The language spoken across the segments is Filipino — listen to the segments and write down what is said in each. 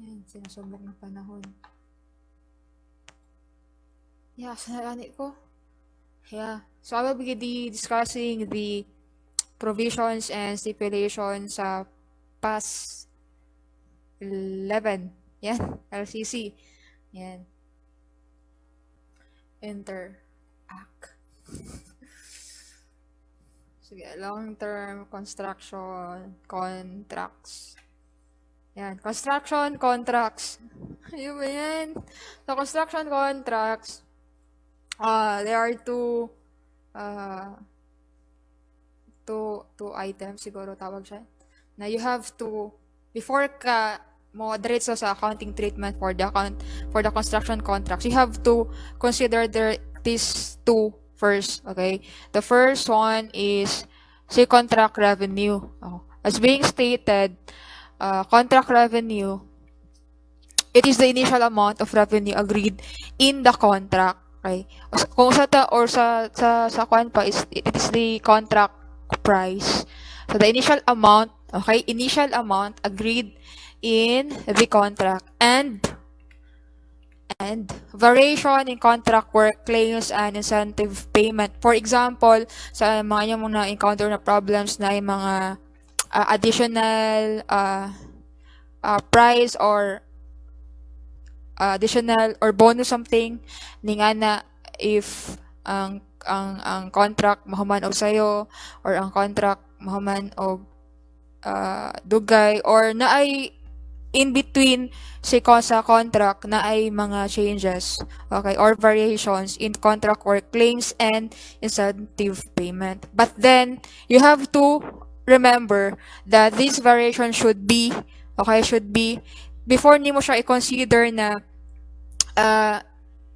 Yan, sinasubok ng panahon. Yeah, sanalani ko. Yeah. So I will be discussing the provisions and stipulations sa PAS 11. Yan, LCC. Yan. Interact. Sige, long-term construction contracts. Yan, construction contracts. Ayun ba yan? So, construction contracts, there are uh, two items siguro tawag siya. Na you have to, before ka mo diretso sa accounting treatment for the construction contracts, you have to consider these two first, okay? The first one is say contract revenue. As being stated, contract revenue, it is the initial amount of revenue agreed in the contract. Okay? Kung sa kwan pa is it is the contract price. So the initial amount, okay, initial amount agreed in the contract and variation in contract work claims and incentive payment. For example, sa mga yung na-encounter na problems na yung mga additional price or additional or bonus something ni nga na if ang contract mahuman og sayo or ang contract mahuman og dugay or naay in between sa contract na ay mga changes, okay, or variations in contract work claims and incentive payment. But then you have to remember that this variation should be, okay, before nimo siya i-consider na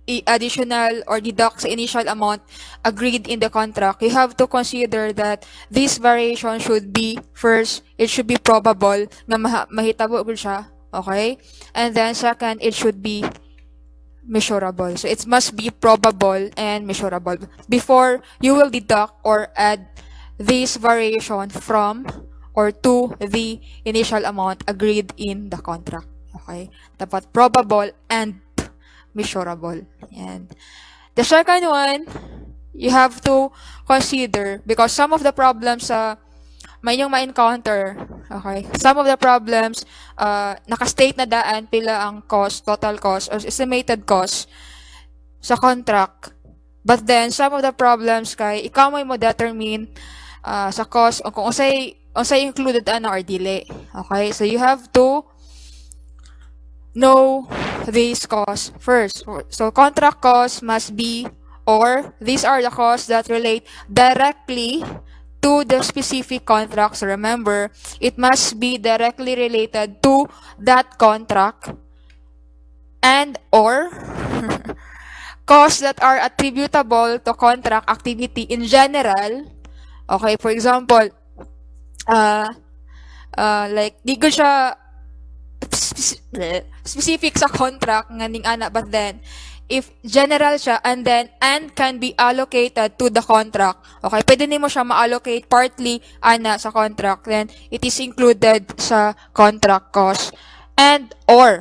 additional or deduct sa initial amount agreed in the contract, you have to consider that this variation should be, first, it should be probable na mahitabo siya, okay? And then second, it should be measurable. So it must be probable and measurable before you will deduct or add this variation from or to the initial amount agreed in the contract. Okay? Dapat probable and measurable. And the second one, you have to consider, because some of the problems may yung ma-encounter, okay, some of the problems nakastate na daan pila ang cost, total cost or estimated cost sa contract, but then some of the problems kay ikaw mo determine sa cost o kung unsay included or dili, okay? So you have to know these costs first. So contract costs must be, or these are the costs that relate directly to the specific contract. So remember, it must be directly related to that contract and or costs that are attributable to contract activity in general. Okay, for example, like di ko siya specific sa contract nga ning ana, but then if general siya and can be allocated to the contract, okay, pwede nimo siya ma-allocate partly ana sa contract, then it is included sa contract cost and or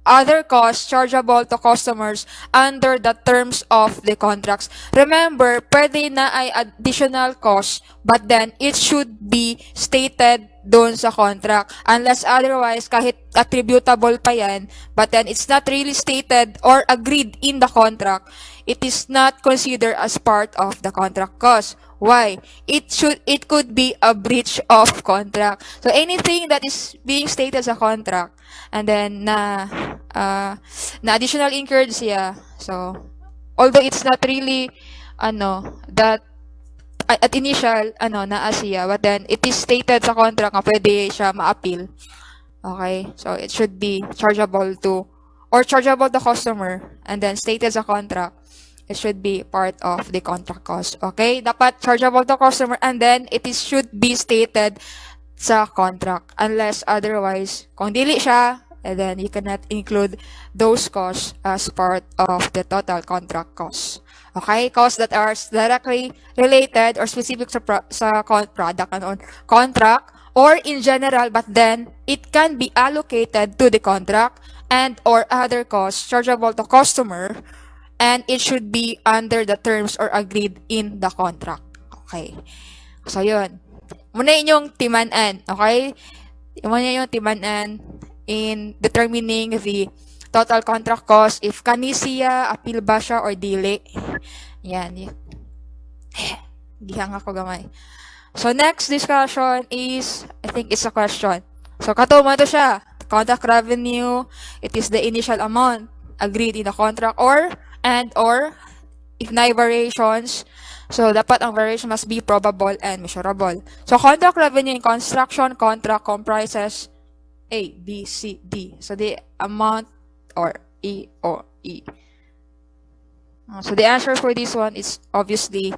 other costs chargeable to customers under the terms of the contracts. Remember, pwede na ay additional cost, but then it should be stated doon sa contract. Unless otherwise, kahit attributable pa yan, but then it's not really stated or agreed in the contract, it is not considered as part of the contract cost. Why? It could be a breach of contract. So anything that is being stated sa contract and then na additional incurred siya. So although it's not really that at initial na siya, but then it is stated sa contract nga pwede siya ma-appeal. Okay? So it should be chargeable to customer and then stated sa contract. It should be part of the contract cost. Okay? Dapat chargeable to customer and then should be stated sa contract. Unless otherwise, kung dili siya, and then you cannot include those costs as part of the total contract cost. Okay? Costs that are directly related or specific sa, product ano, contract or in general, but then it can be allocated to the contract and or other costs chargeable to customer, and it should be under the terms or agreed in the contract. Okay. So, yun. Muna inyong timanan. Okay? Muna yung timanan in determining the total contract cost if kanisiya, appeal ba siya, or dili. Yan. Gihang ako gamay. So, next discussion is, I think it's a question. So, katuma to siya. Contract revenue, it is the initial amount agreed in the contract or if na variations, so dapat ang variation must be probable and measurable. So, contract revenue in construction contract comprises A, B, C, D. So, the amount or E or E. So, the answer for this one is obviously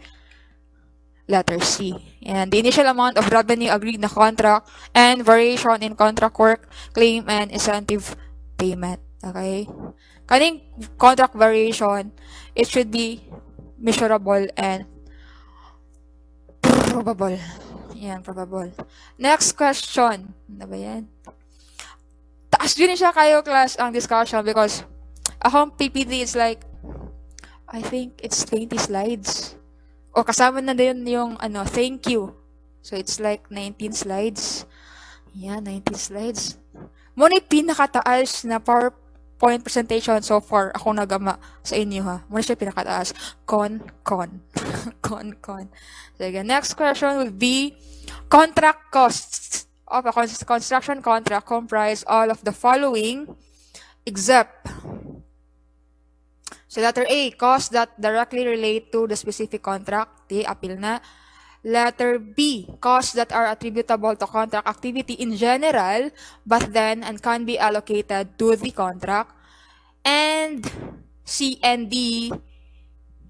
letter C. And the initial amount of revenue agreed in the contract and variation in contract work, claim, and incentive payment. Okay? Kaning contract variation, it should be measurable and probable. Yan, probable. Next question. Ano ba yan? Taas din siya kayo, class, ang discussion because akong PPT is like, I think it's 20 slides. O kasama na din yung thank you. So it's like 19 slides. Yeah, 19 slides. Muna yung pinakataas na PowerPoint presentation so far ako nagama sa inyo ha. Muna siya pinakataas. Con. con. So again, next question will be contract costs of a construction contract comprise all of the following except. So, letter A, costs that directly relate to the specific contract. D, appeal na. Letter B, costs that are attributable to contract activity in general, but then and can be allocated to the contract. And C and D,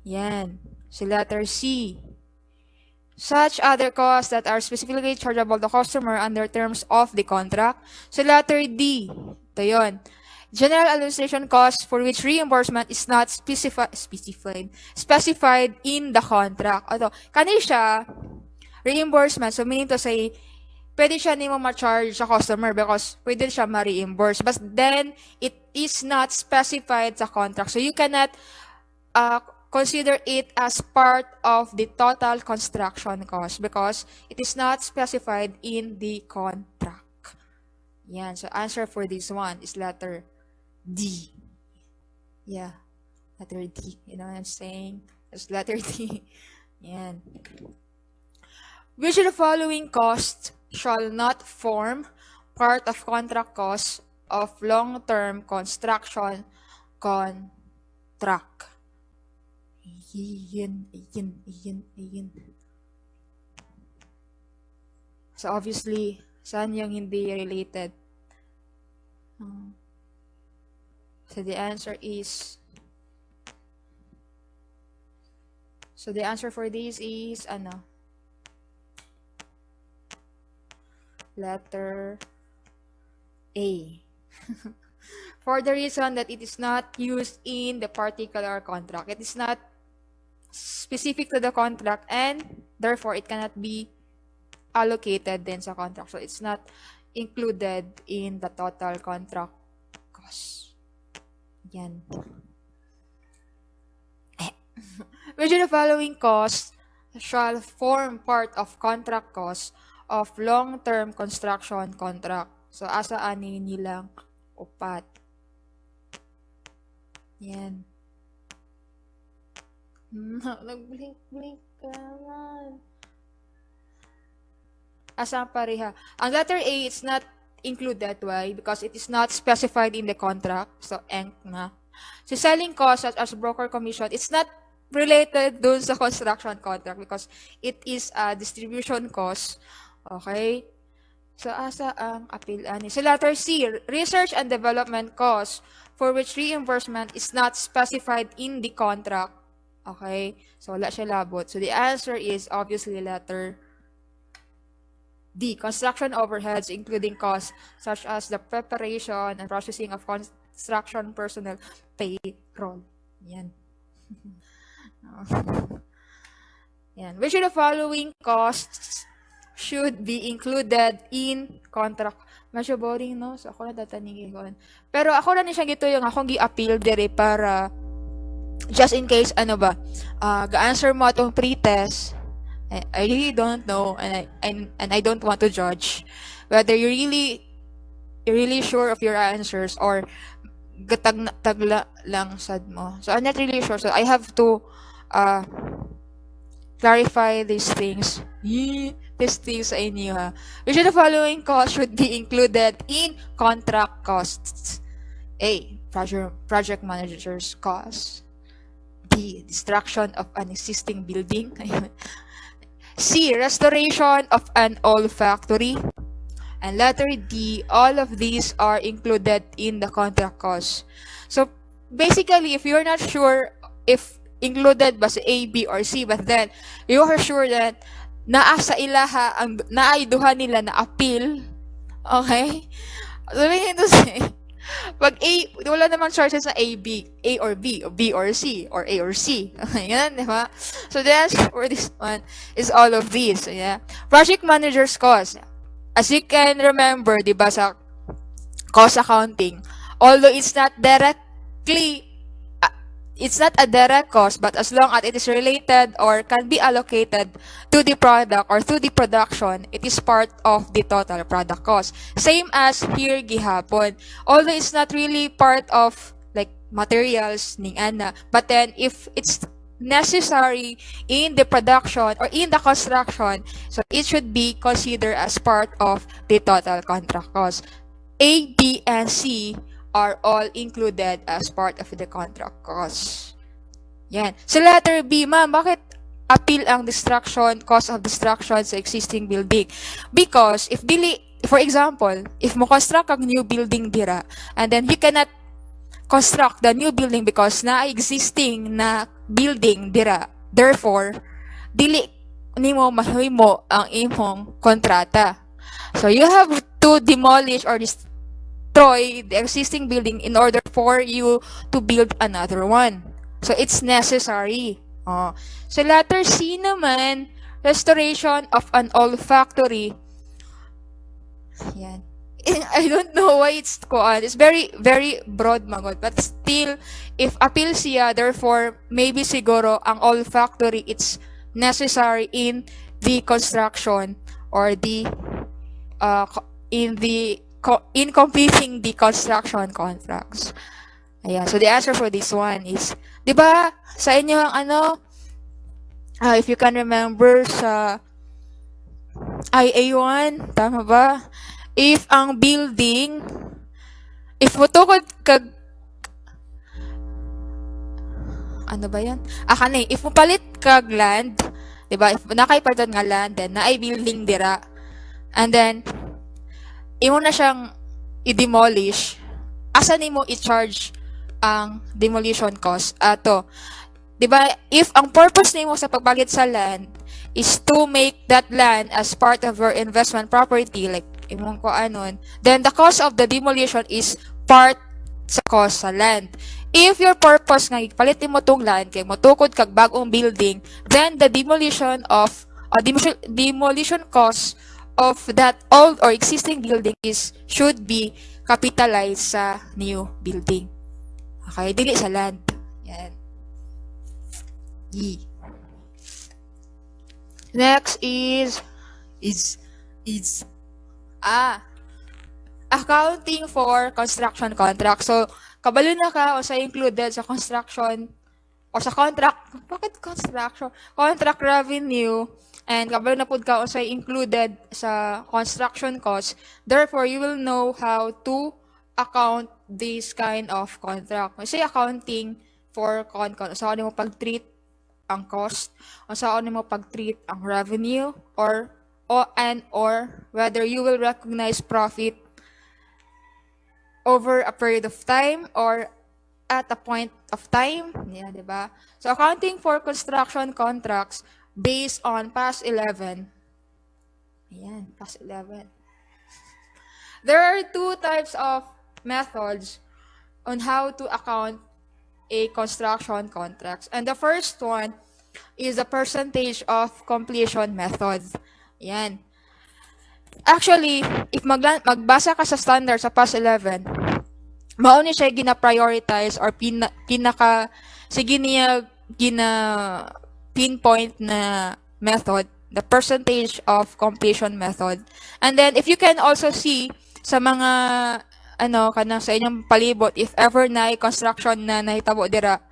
yan. So, letter C, such other costs that are specifically chargeable to customer under terms of the contract. So, letter D, ito yun. General administration costs for which reimbursement is not specified in the contract. Ato, kani siya reimbursement. So meaning to say, pwede siya nimo ma-charge sa customer because pwede siya ma-reimburse. But then it is not specified sa contract. So you cannot consider it as part of the total construction cost because it is not specified in the contract. Yan. So answer for this one is letter D. Yeah. Letter D. You know what I'm saying? It's letter D. Yan. Which of the following costs shall not form part of contract costs of long-term construction contract? Iyan. So obviously, saan yung hindi related? So the answer for this is letter A. For the reason that it is not used in the particular contract. It is not specific to the contract and therefore it cannot be allocated din sa contract. So it's not included in the total contract cost. Yan. Which of the following costs shall form part of contract costs of long-term construction contract? So, asaan nilang upat? Yan. Nag-blink ka naman. Asaan pareha? Ang letter A, it's not included. Why? Because it is not specified in the contract. So, enk na. So, selling costs such as broker commission, it's not related dun sa construction contract because it is a distribution cost. Okay? So, asa ang appeal ani? So, letter C, research and development costs for which reimbursement is not specified in the contract. Okay? So, wala siya labot. So, the answer is obviously letter D, construction overheads including costs such as the preparation and processing of construction personnel payroll. Yan. Yan. Which of the following costs should be included in contract? Medyo boring, no? So, ako na tataningin ko. Pero ako na ni siya gito yung akong gi-appeal dire para just in case, ano ba, ga-answer mo atong pre-test, I really don't know, and I don't want to judge whether you're really sure of your answers or tagla lang sad mo. So, I'm not really sure. So, I have to uh, clarify these things. These things sa inyo, ha. Which of the following costs should be included in contract costs? A. Project manager's costs. B. Destruction of an existing building. C. Restoration of an old factory. And letter D, all of these are included in the contract cost. So, basically, if you're not sure if included ba sa A, B, or C, but then you are sure that naa sa ilaha, ang naaiduhan nila na appeal, okay? Sabihin to say, pag A, wala naman choices sa A, B, A or B, or B or C, or A or C. Okay, yan, di ba? So, the answer for this one is all of these. Yeah. Project manager's cost. As you can remember, di ba, sa cost accounting, although it's not a direct cost, but as long as it is related or can be allocated to the product or to the production, it is part of the total product cost. Same as here gihapon. Although it's not really part of like materials ning ana, but then if it's necessary in the production or in the construction, so it should be considered as part of the total contract cost. A, B, and C are all included as part of the contract cost. Yan. Sa letter B, ma'am, bakit appeal ang cost of destruction sa existing building? Because for example, if mo construct ang new building dira, and then you cannot construct the new building because na existing na building dira. Therefore, dili nimo mahimo ang imong kontrata. So you have to demolish or destroy the existing building in order for you to build another one. So it's necessary. So letter C naman, restoration of an old factory. Yan. I don't know why it's very very broad magod, but still if appeal siya, therefore maybe siguro ang old factory it's necessary in the construction or the in completing the construction contracts. Ayan, so the answer for this one is, di ba sa inyo ang if you can remember sa IA1, tama ba? If ang building, if mutukod kag, ano ba yan? Kanay, if mupalit kag land, diba? If nakaipadan nga land, then naay building dira, and then, imo na siyang i-demolish, asa nimo i-charge ang demolition cost? Ato, diba? If ang purpose nimo sa pagbalit sa land is to make that land as part of your investment property, like imong ko anon, then the cost of the demolition is part sa cost sa land. If your purpose nga ipalit mo tong land kay motukod kag bagong building, then the demolition cost of that old or existing building should be capitalized sa new building. Okay, dili sa land. Yan. E. Next is accounting for construction contract. So, kabalo na ka o sa included sa construction o sa contract. Bakit construction? Contract revenue and kabalo na pud ka o sa included sa construction cost. Therefore, you will know how to account this kind of contract. Kasi accounting for contract. So, ano mo pag-treat ang cost? O sa ano mo pag-treat ang revenue or whether you will recognize profit over a period of time or at a point of time. Yeah, diba? So, accounting for construction contracts based on PAS 11. Ayan, PAS 11. There are two types of methods on how to account a construction contracts. And the first one is the percentage of completion method. Yan. Actually, if magbasa ka sa standard sa PAS 11, mao ni siya gina-prioritize or pinaka sige niya pinpoint na method, the percentage of completion method. And then if you can also see sa mga kanang sa inyong palibot, if ever na construction na nahitabo dira,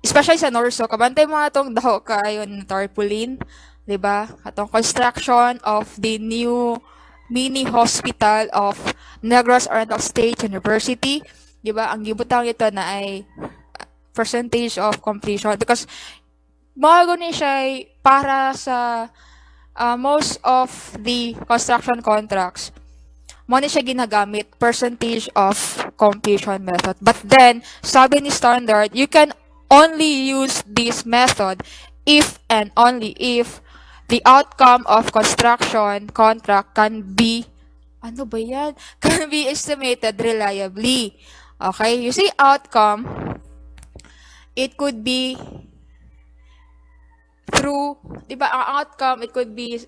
especially sa Norso, kabantay mga tong daho kaayon na tarpaulin, 'di ba? Atong construction of the new mini hospital of Negros Oriental State University, 'di ba? Ang gibutang ito na ay percentage of completion because bago ni siya para sa most of the construction contracts. Mo ni siya ginagamit percentage of completion method. But then, sabi ni standard, you can only use this method if and only if the outcome of construction contract can be can be estimated reliably. Okay? You see outcome, it could be through, di ba, ang outcome, it could be,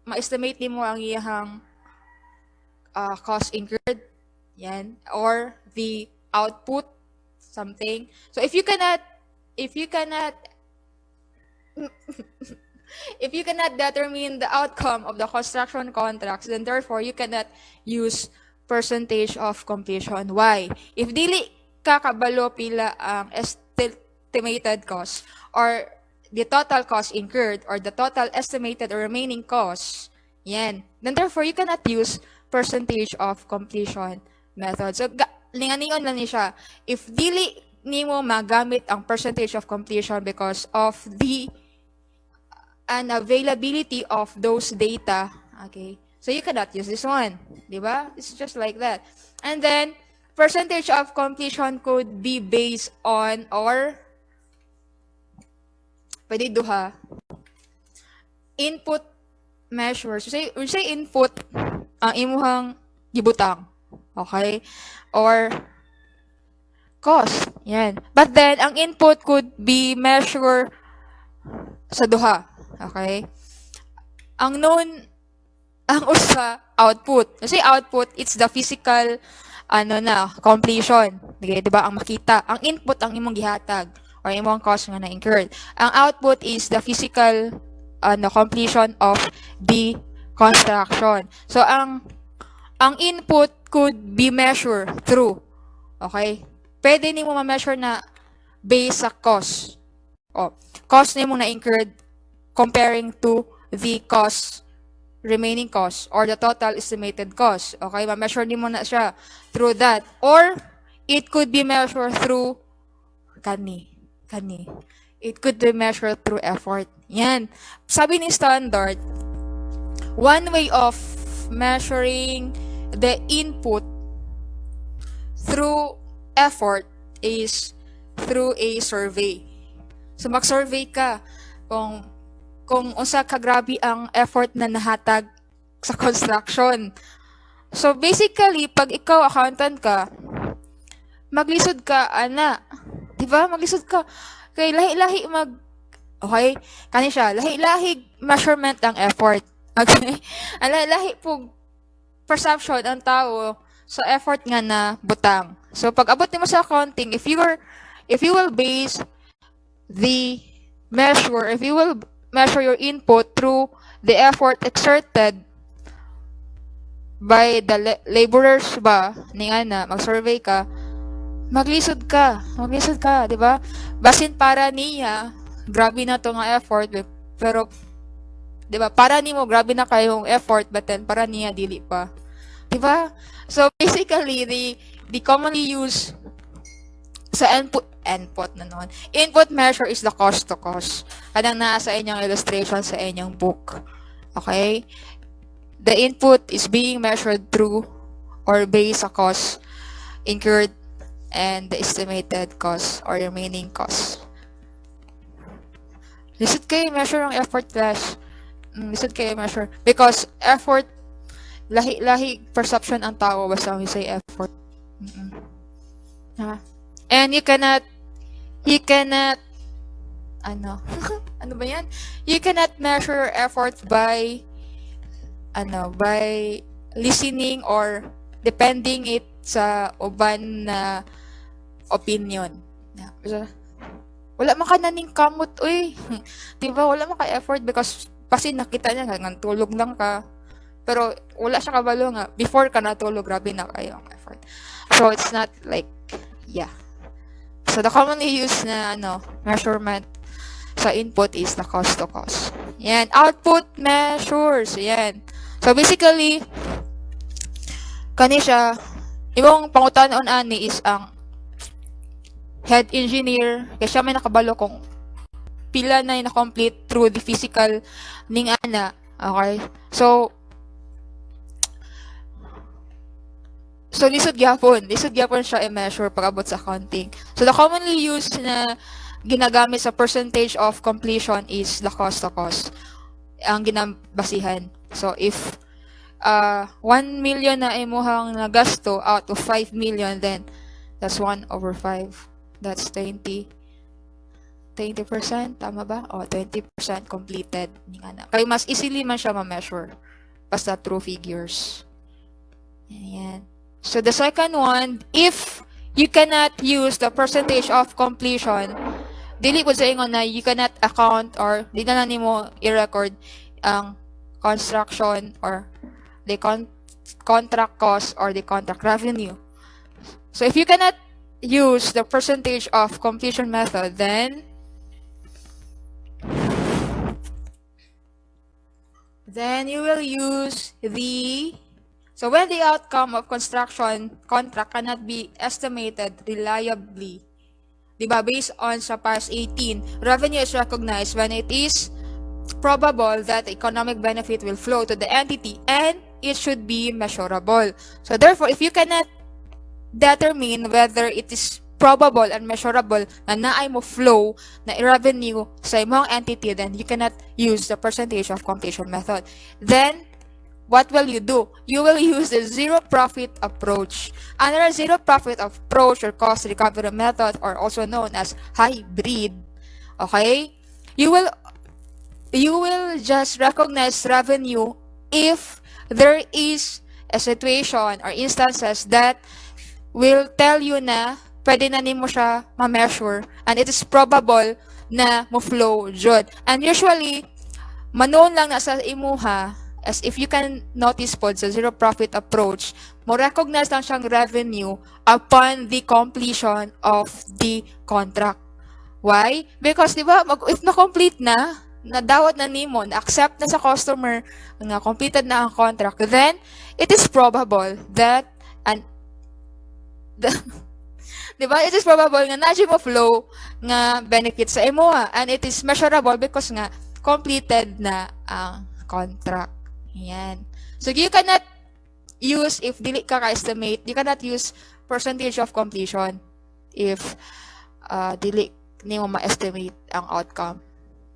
ma-estimate mo ang iyahang cost incurred, yan, or the output, something. So if you cannot if you cannot determine the outcome of the construction contracts, then therefore you cannot use percentage of completion. Why? If dili ka kabalo pila ang estimated cost or the total cost incurred or the total estimated or remaining costs, yan, then therefore you cannot use percentage of completion method. So linganingon lang ni siya, if dili nimo magamit ang percentage of completion because of the unavailability of those data, okay, so you cannot use this one, di ba? It's just like that. And then percentage of completion could be based on or pwede duha input measures. We say input ang imuhang gibutang, okay, or cost, yan. But then ang input could be measured sa duha, okay. Ang usa output. Kasi output, it's the physical completion, di ba, ang makita. Ang input ang imong gihatag or imong cost nga na-incurred. Ang output is the physical completion of the construction. So ang input could be measured through, okay? Pwede nimo ma-measure na based sa cost. Cost nimo na incurred comparing to the cost, remaining cost or the total estimated cost. Okay, ma-measure nimo na siya through that, or it could be measured through kani. It could be measured through effort. Yan. Sabi ni standard, one way of measuring the input through effort is through a survey. So mag-survey ka kung unsa ka grabe ang effort na nahatag sa construction. So basically, pag ikaw accountant ka, maglisod ka ana, 'di ba? Maglisod ka kay lahi-lahi okay, kani siya, lahi-lahi measurement ang effort. Okay? Ang lahi-lahi po perception ang tao sa effort nga na butang. So pag abot nimo sa accounting, if you will base the measure, if you will measure your input through the effort exerted by the laborers ba ni ana, mag-survey ka, maglisod ka, di ba? Basin para niya, grabe na to nga effort, pero di ba, para nimo grabe na kayong effort, but then para niya dili pa. Di ba? So basically, the commonly used sa input measure is the cost to cost. Kadang naa sa inyong illustration sa inyong book. Okay? The input is being measured through or based sa cost incurred and the estimated cost or remaining cost. Lisod kayo measure ang effort, class. Lisod kayo measure. Because effort, lahi perception ang tao basta we say effort. And you cannot you cannot, ano, ano ba yan? You cannot measure effort by, by listening or depending it sa uban na opinion. Wala man ka naning kamot, uy. Diba, wala man ka effort because kasi nakita niya nga, tulog lang ka. Pero wala siya kabalo nga. Before ka natulog, grabe na kayo ang effort. So, it's not like, yeah. So, the commonly used na, measurement sa input is the cost to cost. Yan. Output measures. Yan. So, basically, kani siya, ibang pangutanon ani is ang head engineer, kaya siya may nakabalo kung pila na na-complete through the physical ning ana. Okay? So lisod gyapon siya i-measure pag-abot sa accounting. So the commonly used na ginagamit sa percentage of completion is the cost to cost. Ang ginabasihan. So if 1 million na imuhang nagasto out of 5 million, then that's 1/5. That's 20%, tama ba? O, 20% completed. Kaya mas easily man siya ma-measure. Basta through figures. Ayan. So, the second one, if you cannot use the percentage of completion, dili ko sa ingon na you cannot account or di na nimo i-record ang construction or the contract cost or the contract revenue. So, if you cannot use the percentage of completion method, then you will use so when the outcome of construction contract cannot be estimated reliably, diba, based on sa past 18, revenue is recognized when it is probable that the economic benefit will flow to the entity and it should be measurable. So therefore, if you cannot determine whether it is probable and measurable na naay mo flow na revenue sa imong entity, then you cannot use the percentage of completion method. Then, what will you do? You will use the zero profit approach. Under zero profit approach or cost recovery method, or also known as hybrid, okay, you will just recognize revenue if there is a situation or instances that will tell you na pwede na nimo siya ma-measure and it is probable na mo-flow jud. And usually, manoon lang na sa imuha, as if you can notice po sa zero profit approach, mo recognize lang siyang revenue upon the completion of the contract. Why? Because diba, if na-complete na, nadawat na nimo, na-accept na sa customer, na completed na ang contract, then it is probable that diba? It is probable nga na mo flow nga benefit sa imuha and it is measurable because nga completed na ang contract. Yan. So you cannot use, if dili ka ka-estimate, you cannot use percentage of completion if dili nimo ma-estimate ang outcome.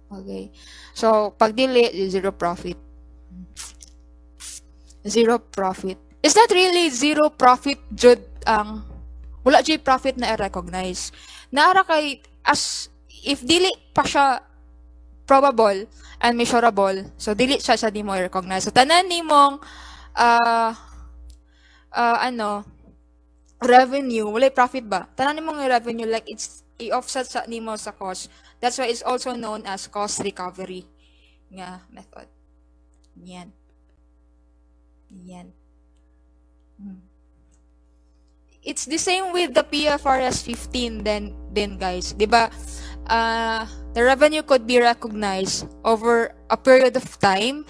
Okay. So pag dili, zero profit. Zero profit. Is that really zero profit jud ang wala jud profit na i-recognize? Naara kay, as if dili pa siya probable and measurable, so dili siya di mo i-recognize. So tanan nimong revenue, wala profit ba? Tanan nimong revenue, like it's i-offset sa nimo sa cost. That's why it's also known as cost recovery nga method. Yan. It's the same with the PFRS 15 then guys. Diba? The revenue could be recognized over a period of time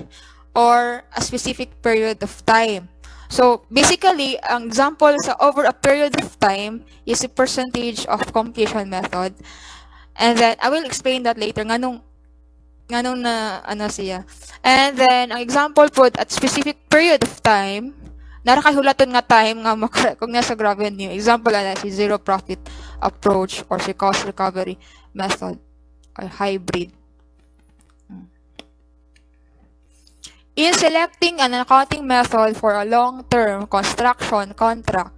or a specific period of time. So basically, ang example sa over a period of time is a percentage of completion method. And then I will explain that later nganong na ano siya. And then ang example po at specific period of time, nara kay hulaton nga time nga makarecognize sa revenue. Example na si zero profit approach or si cost recovery method or hybrid. In selecting an accounting method for a long-term construction contract,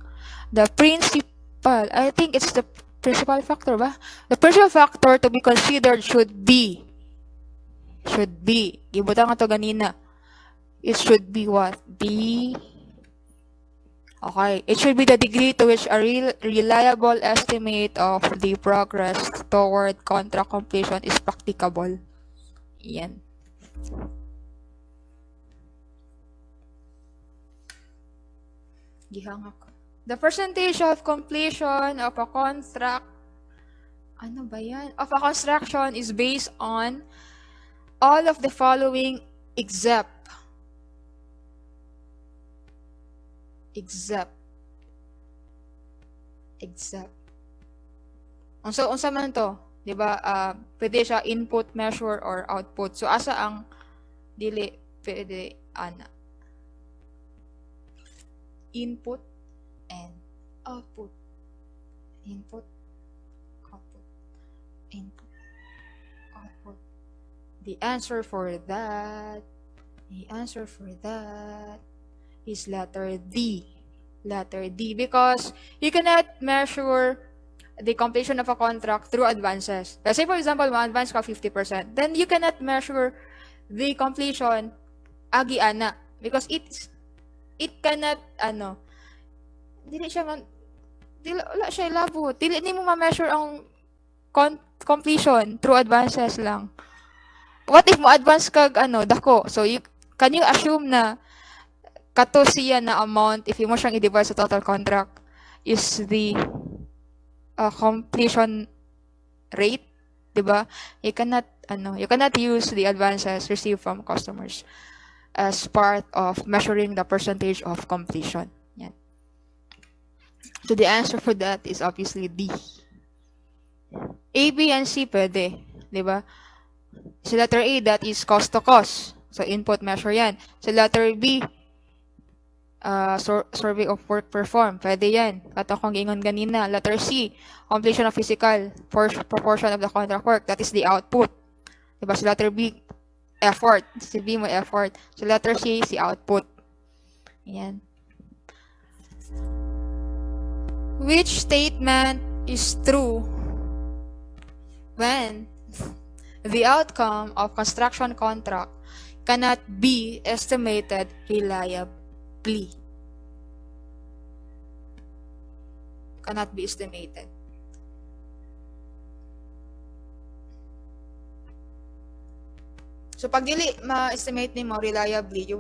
the principal, I think it's the principal factor ba? The principal factor to be considered should be, gibutan nga to ganina. It should be what? Okay, it should be the degree to which a reliable estimate of the progress toward contract completion is practicable. Yan. Gihangak. The percentage of completion of a contract, ano ba yan? Of a construction is based on all of the following except unsa man to, 'di ba? Pwede siya input, measure or output. So asa ang dili pwede ana? Input and output. Input, output. Input, output. The answer for that is letter D. Letter D, because you cannot measure the completion of a contract through advances. Let's say for example, ma-advance ka 50%, then you cannot measure the completion agi ana because it cannot dili siya wala siya labot. Dili nimo ma-measure ang completion through advances lang. What if mo advance kag dako? So can you assume na kato siya na amount if mo siyang i-divide sa total contract is the completion rate, 'di ba? You cannot use the advances received from customers as part of measuring the percentage of completion. Yan. So the answer for that is obviously D. A, B, and C pwede, 'di ba? Sa letter A, that is cost to cost. So input measure yan. Sa letter B, survey of work performed. Pwede yan. Kato kong giingon ganina. Letter C, completion of physical proportion of the contract work. That is the output. Diba? Sa letter B, effort. Si B mo effort. Sa letter C, si output. Yan. Which statement is true when the outcome of construction contract cannot be estimated reliably? Cannot be estimated. So pag dili ma-estimate nimo reliably, you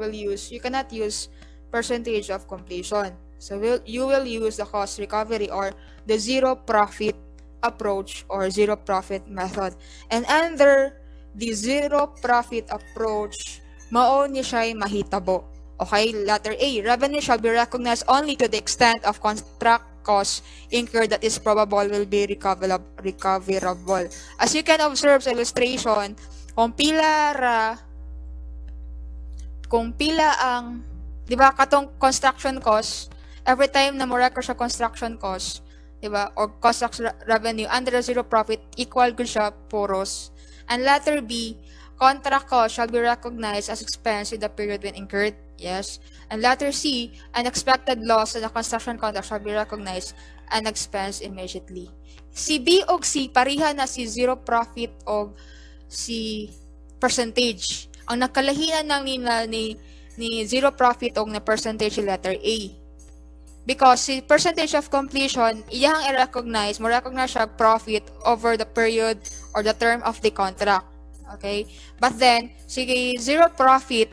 cannot use percentage of completion. So you will use the cost recovery or the zero profit approach or zero profit method. And under the zero profit approach, mao ni siya mahitabo. Okay, letter A, revenue shall be recognized only to the extent of contract costs incurred that is probable will be recoverable. As you can observe sa illustration, kung pila ang, di ba, katong construction cost, every time na mo record sa construction cost, di ba, or construction revenue under zero profit, equal good siya puros. And letter B, contract cost shall be recognized as expense in the period when incurred. Yes. And letter C, an expected loss in the construction contract shall be recognized and expense immediately. Si B o C, pariha na si zero profit o si percentage. Ang nakalahian lang nila ni zero profit o na percentage letter A. Because si percentage of completion, iyang i-recognize, mo recognize siya profit over the period or the term of the contract. Okay? But then, si zero profit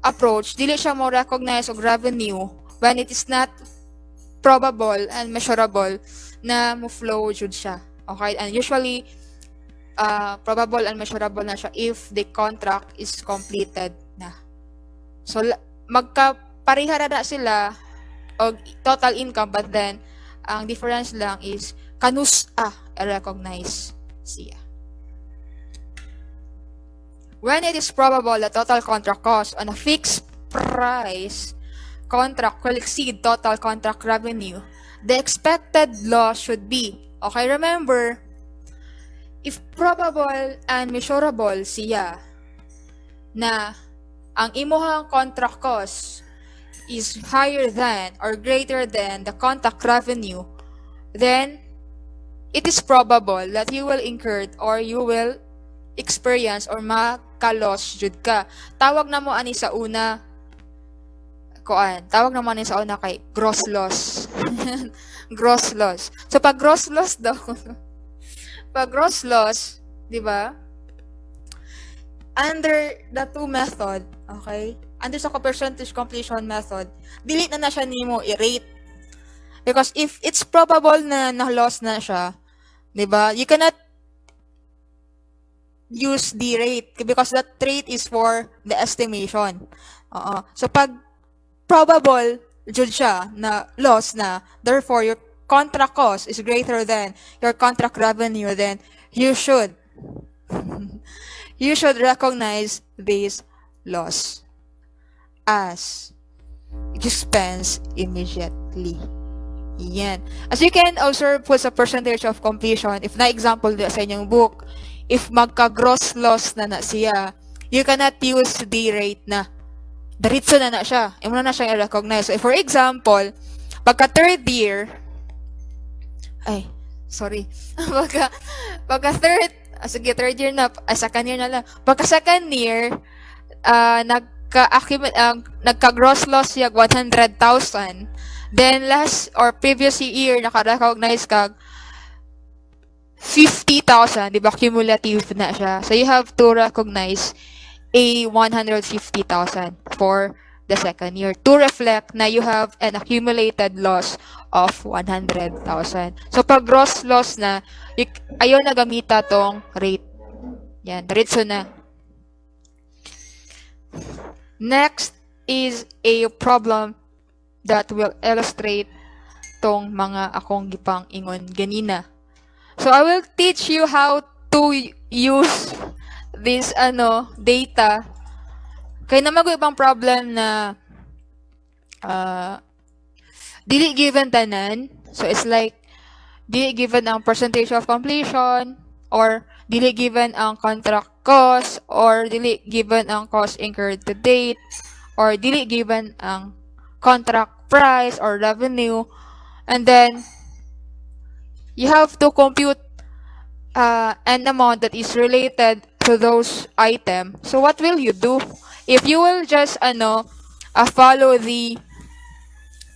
approach, dili siya mo recognize og revenue when it is not probable and measurable na mo flow jud siya. Okay? And usually, probable and measurable na siya if the contract is completed na. So, magkapareha na sila og total income, but then, ang difference lang is kanus i-recognize siya. When it is probable that total contract cost on a fixed price contract will exceed total contract revenue, the expected loss should be, okay, remember, if probable and measurable siya na ang imuhang contract cost is higher than or greater than the contract revenue, then it is probable that you will incur or you will experience or maka-loss jud ka. Tawag na mo ani sa una tawag na mo ani sa una kay gross loss. Gross loss. So pag gross loss daw, pag gross loss, di ba? Under the two method, okay? Under sa percentage completion method, delete na siya nimo i-rate. Because if it's probable na na-loss na siya, di ba? You cannot use the rate because that rate is for the estimation. So pag probable jud siya na loss na, therefore your contract cost is greater than your contract revenue, then you should recognize this loss as expense immediately. Yan. As you can observe po sa percentage of completion, if na example sa inyong book, if magka-gross loss na siya, you cannot use the rate na diretso na siya. Imo na siyang i-recognize. So, for example, pagka third year, third year na, second year na lang. Pagka second year, nagka-gross loss yag 100,000. Then last or previous year, naka-recognize kag 50,000, di ba? Cumulative na siya. So, you have to recognize a 150,000 for the second year to reflect na you have an accumulated loss of 100,000. So, pag gross loss na, ayaw na gamita tong rate. Yan, diretso na. Next is a problem that will illustrate tong mga akong gipang ingon ganina. So, I will teach you how to use this data. Kaya naman ko ibang problem na dili given tanan. So, it's like dili given ang percentage of completion, or dili given ang contract cost, or dili given ang cost incurred to date, or dili given ang contract price or revenue, and then you have to compute an amount that is related to those items. So what will you do? If you will just follow the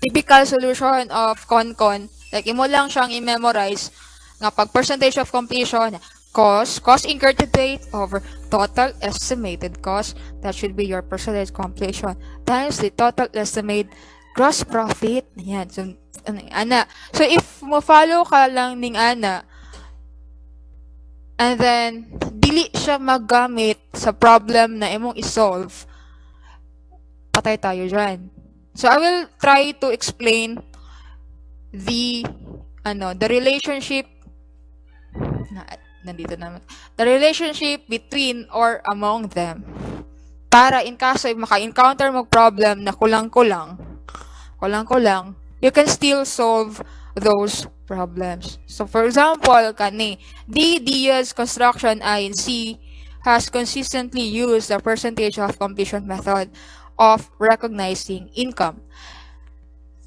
typical solution of CONCON, like imo lang siyang i-memorize nga pag percentage of completion, cost incurred to date over total estimated cost, that should be your percentage completion, times the total estimated gross profit. Yan. So, So, if mo follow ka lang ning ana, and then, dili siya magamit sa problem na imong isolve, patay tayo dyan. So, I will try to explain the relationship, the relationship between or among them. Para in kaso maka-encounter mo problem na kulang-kulang, you can still solve those problems. So, for example, D. Diaz Construction INC has consistently used the percentage of completion method of recognizing income.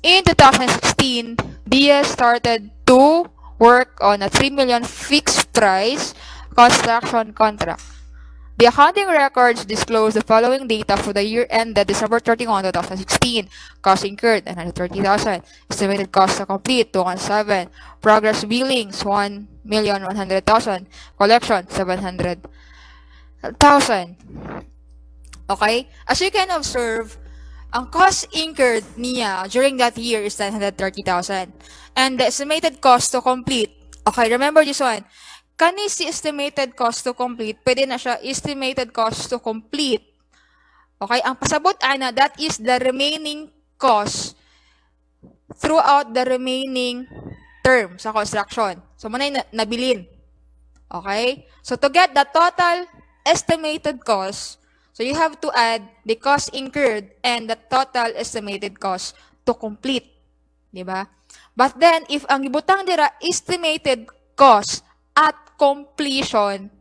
In 2016, Diaz started to work on a 3 million fixed price construction contract. The accounting records disclose the following data for the year ended December 31, 2016. Cost incurred, 930,000. Estimated cost to complete, 217. Progress billings, 1,100,000. Collection, 700,000. Okay? As you can observe, ang cost incurred niya during that year is 930,000. And the estimated cost to complete, okay, remember this one. Kani si estimated cost to complete, pwede na siya estimated cost to complete. Okay, ang pasabot ana, that is the remaining cost throughout the remaining term sa construction. So, muna yung nabilin. Okay? So, to get the total estimated cost, so you have to add the cost incurred and the total estimated cost to complete. Diba? But then, if ang ibutang dira estimated cost at completion,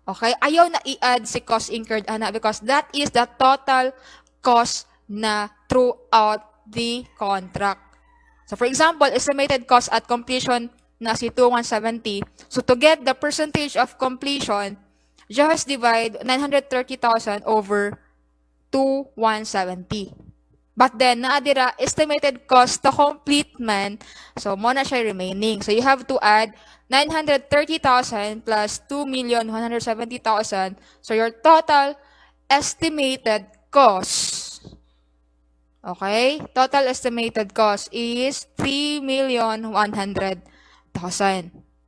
okay, ayaw na i-add si cost incurred ana because that is the total cost na throughout the contract. So, for example, estimated cost at completion na si 2170. So to get the percentage of completion, just divide 930,000 over 2170. But then, naadira, estimated cost to complete man, so mo na siya remaining. So you have to add 930,000 plus 2,170,000. So your total estimated cost, okay? Total estimated cost is 3,100,000.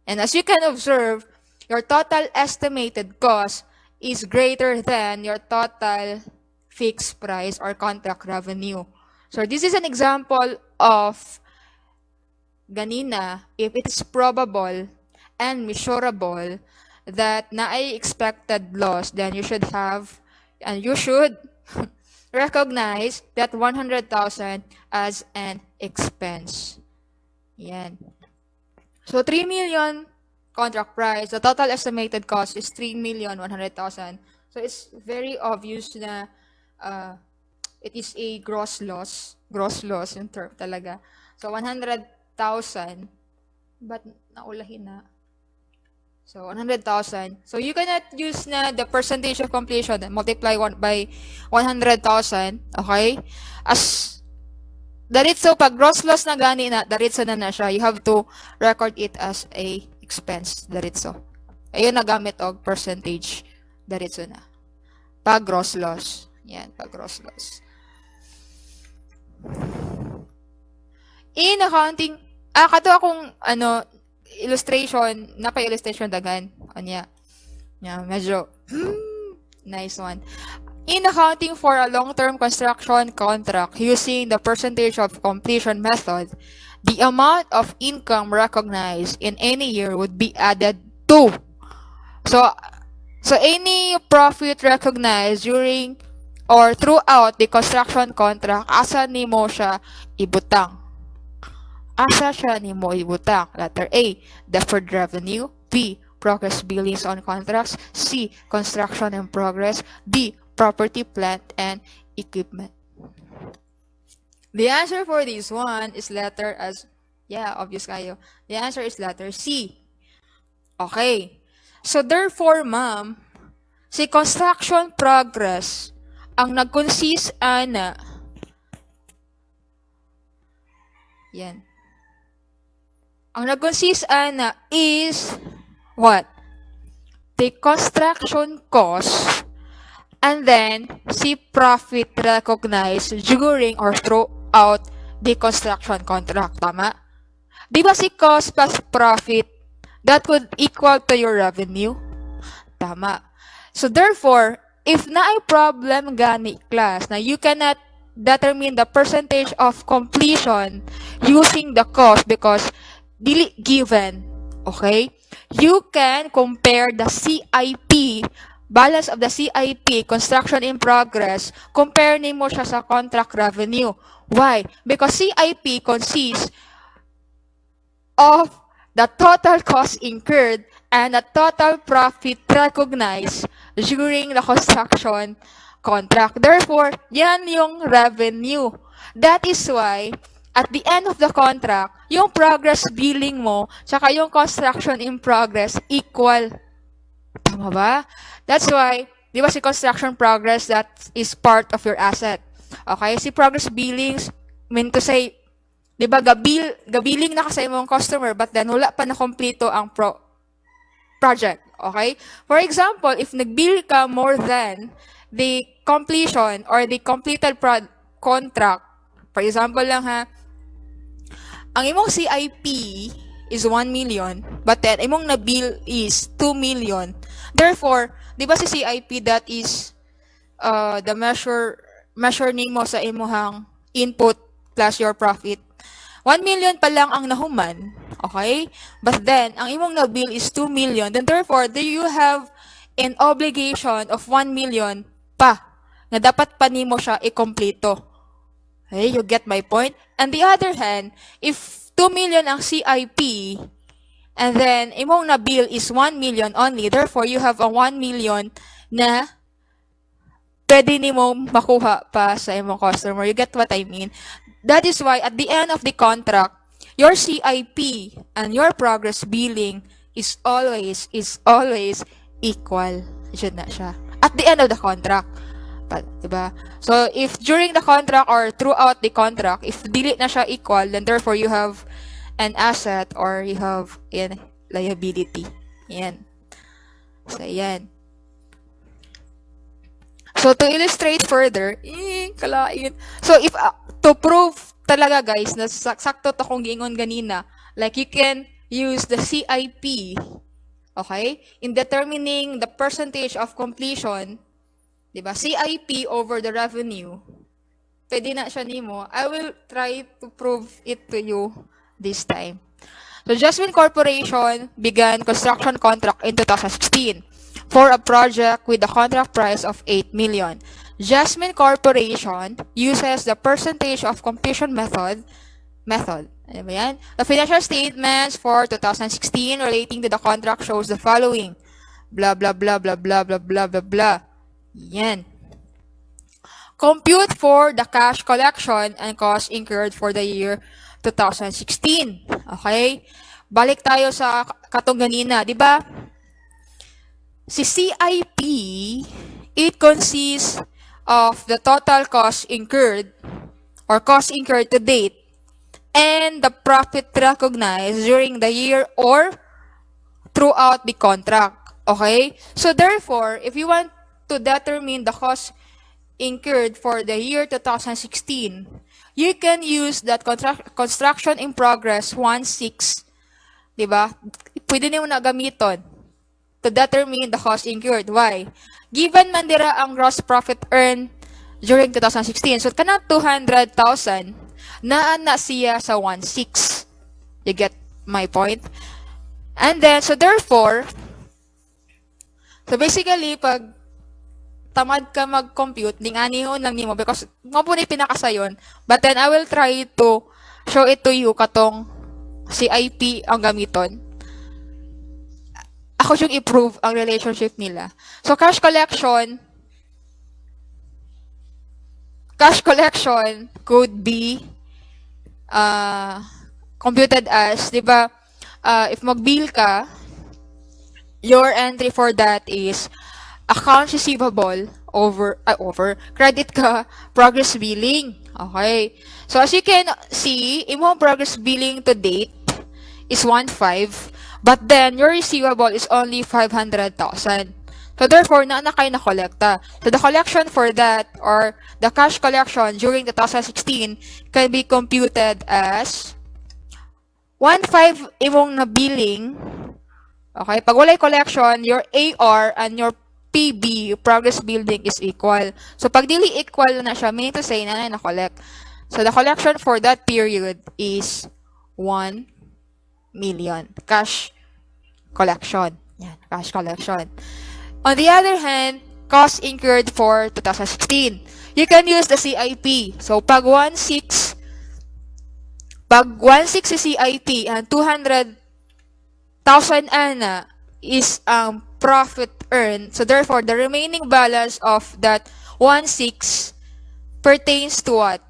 And as you can observe, your total estimated cost is greater than your total fixed price or contract revenue. So this is an example of ganina, if it is probable and measurable that naay expected loss, then you should have and you should recognize that 100,000 as an expense. Yan. So 3 million contract price, the total estimated cost is 3,100,000. So it's very obvious na it is a gross loss yung term talaga. So 100,000, but naulahin na. So 100,000. So you cannot use na the percentage of completion and multiply by 100,000, okay? As daritso, pag gross loss na gani na, daritso na siya. You have to record it as a expense, daritso. Ayun na gamit og percentage, daritso na. Pag gross loss. Yan, pag gross loss. In accounting, kato akong, illustration, illustration dagan. Anya. Yeah, medyo, nice one. In accounting for a long-term construction contract using the percentage of completion method, the amount of income recognized in any year would be added to. So any profit recognized during or throughout the construction contract, asa nimo siya ibutang? Asa siya nimo ibutang? Letter A, deferred revenue. B, progress billings on contracts. C, construction in progress. D, property, plant, and equipment. The answer for this one is letter as, obvious kayo. The answer is letter C. Okay. So therefore, ma'am, si construction progress ang nag-consist ana yan. Ang nag-consist ana is what? The construction cost and then si profit recognized during or throughout the construction contract. Tama? Di ba si cost plus profit, that would equal to your revenue? Tama. So therefore, if naay problem gani class na you cannot determine the percentage of completion using the cost because dili given, okay? You can compare the CIP, balance of the CIP, construction in progress, compare nimo siya sa contract revenue. Why? Because CIP consists of the total cost incurred and the total profit recognized during the construction contract. Therefore, yan yung revenue. That is why, at the end of the contract, yung progress billing mo, tsaka yung construction in progress, equal. Tama ba? That's why, di ba si construction progress, that is part of your asset. Okay? Si progress billings, mean to say, di ba, gabiling na kasi mong customer, but then wala pa na kompleto ang project. Okay? For example, if nag-bill ka more than the completion or the completed contract, for example lang ha, ang imong CIP is 1 million, but then imong na-bill is 2 million. Therefore, di ba si CIP, that is the measure nimo sa imuhang input plus your profit. 1 million pa lang ang nahuman, okay? But then, ang imong na-bill is 2 million. Then therefore, do you have an obligation of 1 million pa na dapat pa nimo siya ikompleto? Okay, you get my point? On the other hand, if 2 million ang CIP, and then imong na-bill is 1 million only, therefore, you have a 1 million na pwede nimo makuha pa sa imong customer. You get what I mean? That is why, at the end of the contract, your CIP and your progress billing is always equal. Should na siya. At the end of the contract. Diba? So, if during the contract or throughout the contract, if dili na siya equal, then therefore you have an asset or you have a liability. Yan. So, yan. So, to illustrate further, kalain. So, if, to prove talaga guys, na sakto to kung giingon ganina, like you can use the CIP, okay, in determining the percentage of completion, diba? CIP over the revenue. Pwede na siya nimo. I will try to prove it to you this time. So, Jasmine Corporation began construction contract in 2016 for a project with a contract price of 8 million. Jasmine Corporation uses the percentage of completion method. Ano ba yan? The financial statements for 2016 relating to the contract shows the following. Blah, blah, blah, blah, blah, blah, blah, blah, blah. Yan. Compute for the cash collection and cost incurred for the year 2016. Okay? Balik tayo sa katong ganina, di ba? Si CIP, it consists of the total cost incurred or cost incurred to date and the profit recognized during the year or throughout the contract. Okay? So therefore, if you want to determine the cost incurred for the year 2016, you can use that construction in progress 1/6, diba? Pwede niyo na gamiton to determine the cost incurred. Why? Given man dira ang gross profit earned during 2016, so kana 200,000 naa na siya sa 1/6. You get my point? And then, so therefore, so basically, pag tamad ka mag-compute, ding anihon lang nimo because mo po ni pinakasayon. But then I will try to show it to you katong CIP ang gamiton. Ako yung i-prove ang relationship nila. So cash collection could be computed as, di ba, if mag-bill ka, your entry for that is accounts receivable over credit ka progress billing. Okay. So as you can see, imong progress billing to date is 1.5, but then your receivable is only 500,000. So therefore, na kayo na kolekta. So the collection for that or the cash collection during 2016 can be computed as 1.5 imong na billing. Okay, pag walay collection, your AR and your PB, progress building, is equal. So, pag dili equal na siya, meaning to say na na-collect. So, the collection for that period is 1 million. Cash collection. Yan, cash collection. On the other hand, cost incurred for 2016. You can use the CIP. So, pag 1.6 si CIP, and 200,000 ana is profit earned. So therefore, the remaining balance of that 1.6 pertains to what?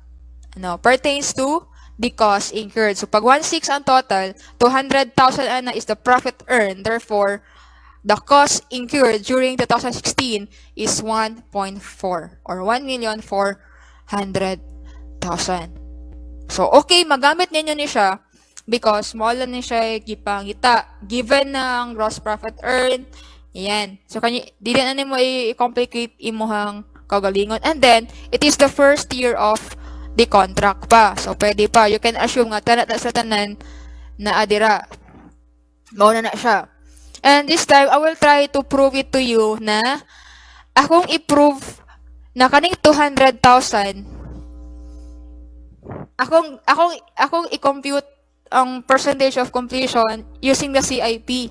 Pertains to the cost incurred. So pag 1.6 ang total, 200,000 ana is the profit earned. Therefore, the cost incurred during 2016 is 1.4 or 1,400,000. So okay, magamit ninyo ni siya because small lang ni siya gipangita given ng gross profit earned. Yan. So, di na nimo i-complicate imuhang kagalingon. And then, it is the first year of the contract pa. So, pwede pa. You can assume nga, tanat na sa tanan na adira. Mauna na siya. And this time, I will try to prove it to you na akong i-prove na kaning 200,000 akong i-compute ang percentage of completion using the CIP.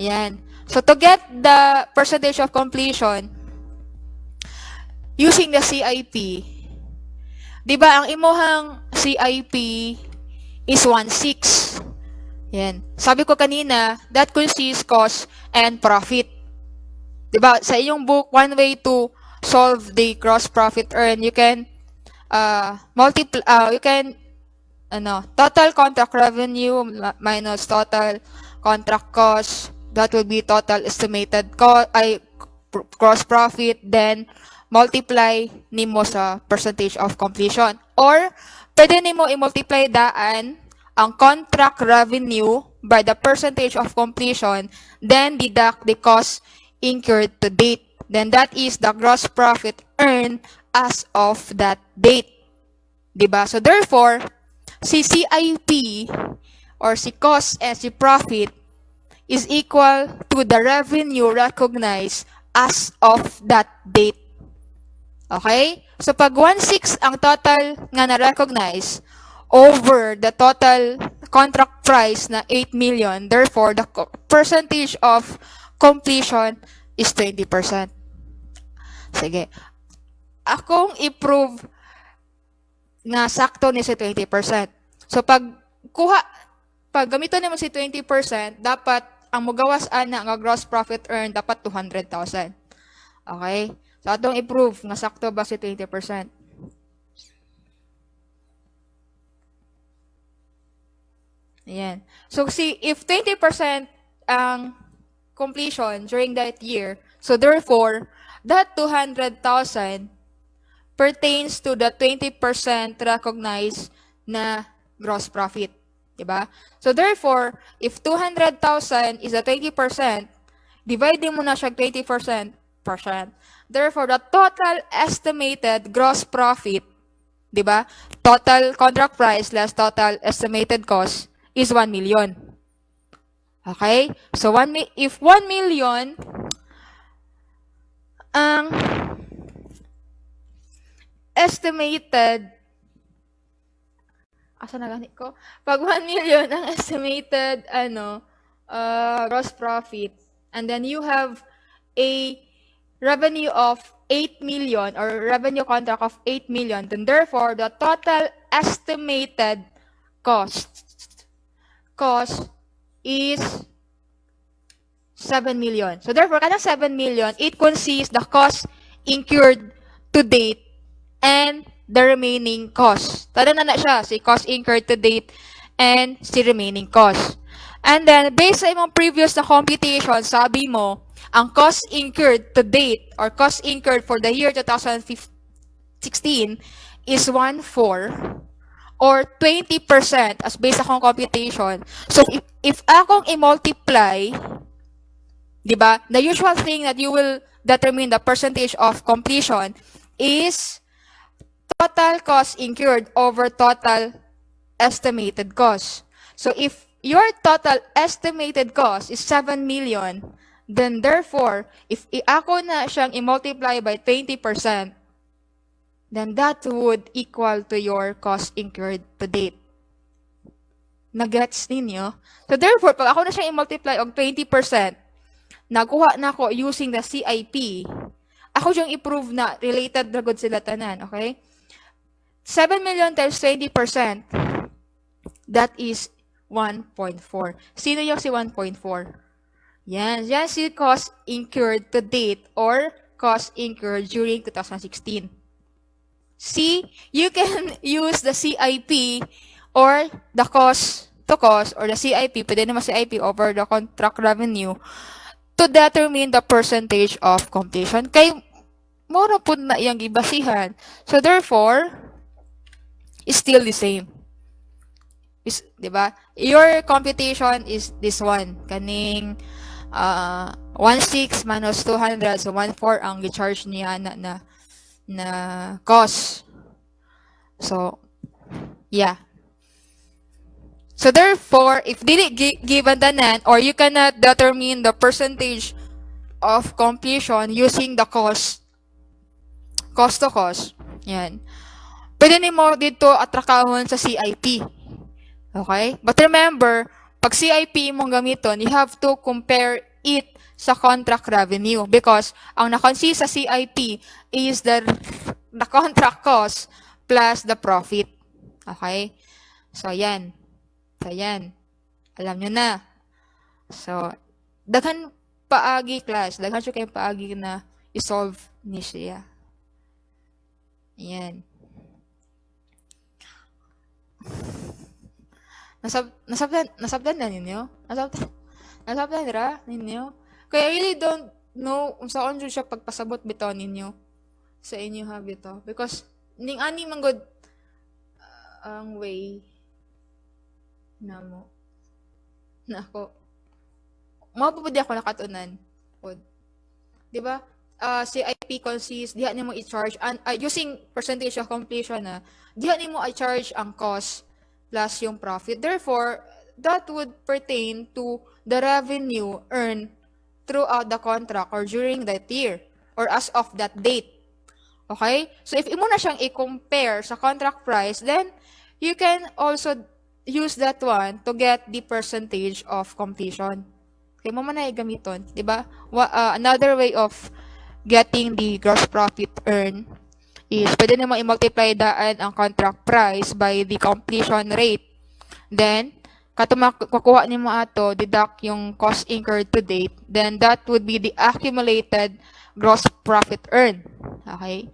Yan. So, to get the percentage of completion using the CIP, di ba, ang imuhang CIP is 1.6. Yan. Sabi ko kanina, that consists cost and profit. Di ba, sa iyong book, one way to solve the gross profit earned, you can total contract revenue minus total contract cost. That will be total estimated gross profit, then multiply nimo sa percentage of completion. Or, pwede nimo i-multiply daan ang contract revenue by the percentage of completion, then deduct the cost incurred to date. Then that is the gross profit earned as of that date. Diba? So therefore, si CIP or si cost and si profit is equal to the revenue recognized as of that date. Okay? So pag 1/6 ang total nga na-recognize over the total contract price na 8 million, therefore the percentage of completion is 20%. Sige. Akong i-prove nga sakto ni si 20%. So pag gamiton nimo si 20%, dapat ang mogawas ana nga gross profit earned dapat 200,000. Okay? So atong i-prove nga sakto ba si 20%. Ayan. So if 20% ang completion during that year, so therefore that 200,000 pertains to the 20% recognized na gross profit. Diba? So therefore, if 200,000 is a 20%, divide mo na siya 20%. Therefore, the total estimated gross profit, diba? Total contract price less total estimated cost is 1 million. Okay? So if 1 million ang estimated, asa na ganit ko? Pag 1 million ang estimated gross profit, and then you have a revenue of 8 million or revenue contract of 8 million, then therefore the total estimated cost is 7 million. So therefore, kanang 7 million, it consists the cost incurred to date and the remaining cost. Tada na siya, si cost incurred to date and si remaining cost. And then, based sa imong previous na computation, sabi mo, ang cost incurred to date or cost incurred for the year 2016 is 1.4 or 20% as based akong computation. So, if akong i-multiply, diba, the usual thing that you will determine the percentage of completion is total cost incurred over total estimated cost. So if your total estimated cost is 7 million, then therefore, if ako na siyang i-multiply by 20%, then that would equal to your cost incurred to date. Nagets ninyo? So therefore, pag ako na siyang i-multiply og 20%, nakuha na ko using the CIP, ako siyang i-prove na related na good sila tanan, okay? 7 million times 20%, that is 1.4. Sino yung si 1.4? Yan si cost incurred to date or cost incurred during 2016. See, you can use the CIP or the cost to cost or the CIP, pwede naman CIP over the contract revenue to determine the percentage of completion. Kay mura po na iyang gibasihan. So therefore, is still the same. Diba? Your computation is this one. Kaning 1.6 minus 200. So 1.4 ang i-charge niya na cost. So, yeah. So therefore, if dili given tanan or you cannot determine the percentage of completion using the cost to cost, yan. Pwede nimo dito atrakahon sa CIP. Okay? But remember, pag CIP mong gamiton, you have to compare it sa contract revenue because ang na-consist sa CIP is the contract cost plus the profit. Okay? So, yan. Alam nyo na. So, daghan paagi class. Daghan siya kayo paagi na isolve ni siya. Yan. Nasabtan na ninyo? Nasabtan ra ninyo? Kaya I really don't know kung saan jud siya pagpasabot bitaw ninyo sa inyo ha bitaw. Because ning ani man gud ang way namo na ako. Mao pa pud ako nakatunan. Pod. 'Di ba? CIP consists diha nimo i-charge and using percentage of completion na diha nimo i-charge ang cost plus yung profit. Therefore, that would pertain to the revenue earned throughout the contract or during that year or as of that date. Okay? So if imo na siyang i-compare sa contract price, then you can also use that one to get the percentage of completion. Okay, mo man na gamiton, 'di ba? Another way of getting the gross profit earned is pwede naman i-multiply daan ang contract price by the completion rate. Then, kukuha nimo ato, deduct yung cost incurred to date, then that would be the accumulated gross profit earned. Okay?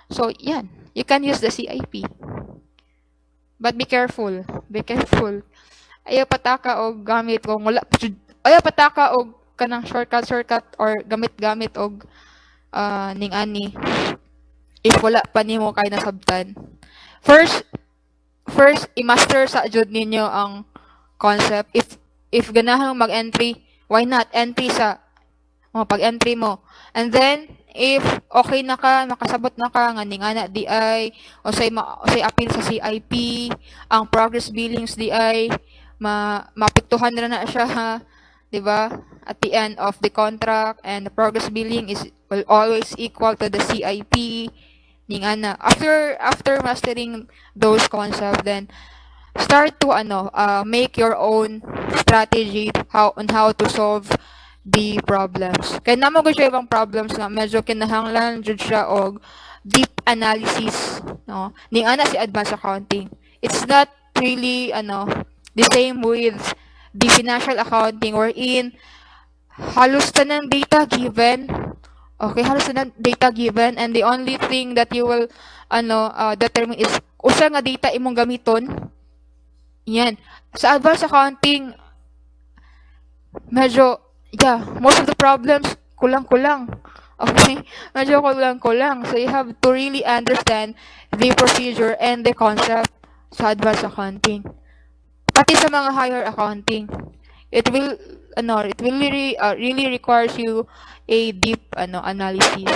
So, yan. You can use the CIP. But be careful. Be careful. Ayaw pataka og gamit kung wala. Ayaw pataka og kanang shortcut or gamit-gamit og ning ani if wala pa nimo kay nasabtan. First i-master sa jud ninyo ang concept. If ganahang mag-entry, why not entry sa pag-entry mo. And then if okay na ka, makasabot na ka nga ning ana di ay usay appeal sa CIP, ang progress billings di ay mapiktuhan na siya ha, 'di ba? At the end of the contract, and the progress billing will always equal to the CIP ning ana. After mastering those concepts, then start to make your own strategy on how to solve the problems. Kaya namo ko siya ibang problems na medyo kinahanglan jud siya og deep analysis, no? Ning ana si advanced accounting. It's not really the same with the financial accounting wherein halos tanang data given. Okay, halos tanang data given, and the only thing that you will determine is usa nga data imong gamiton. Yan. Sa advanced accounting, medyo, most of the problems, kulang-kulang. Okay? Medyo kulang-kulang. So, you have to really understand the procedure and the concept sa advanced accounting. Pati sa mga higher accounting. It really requires you a deep analysis.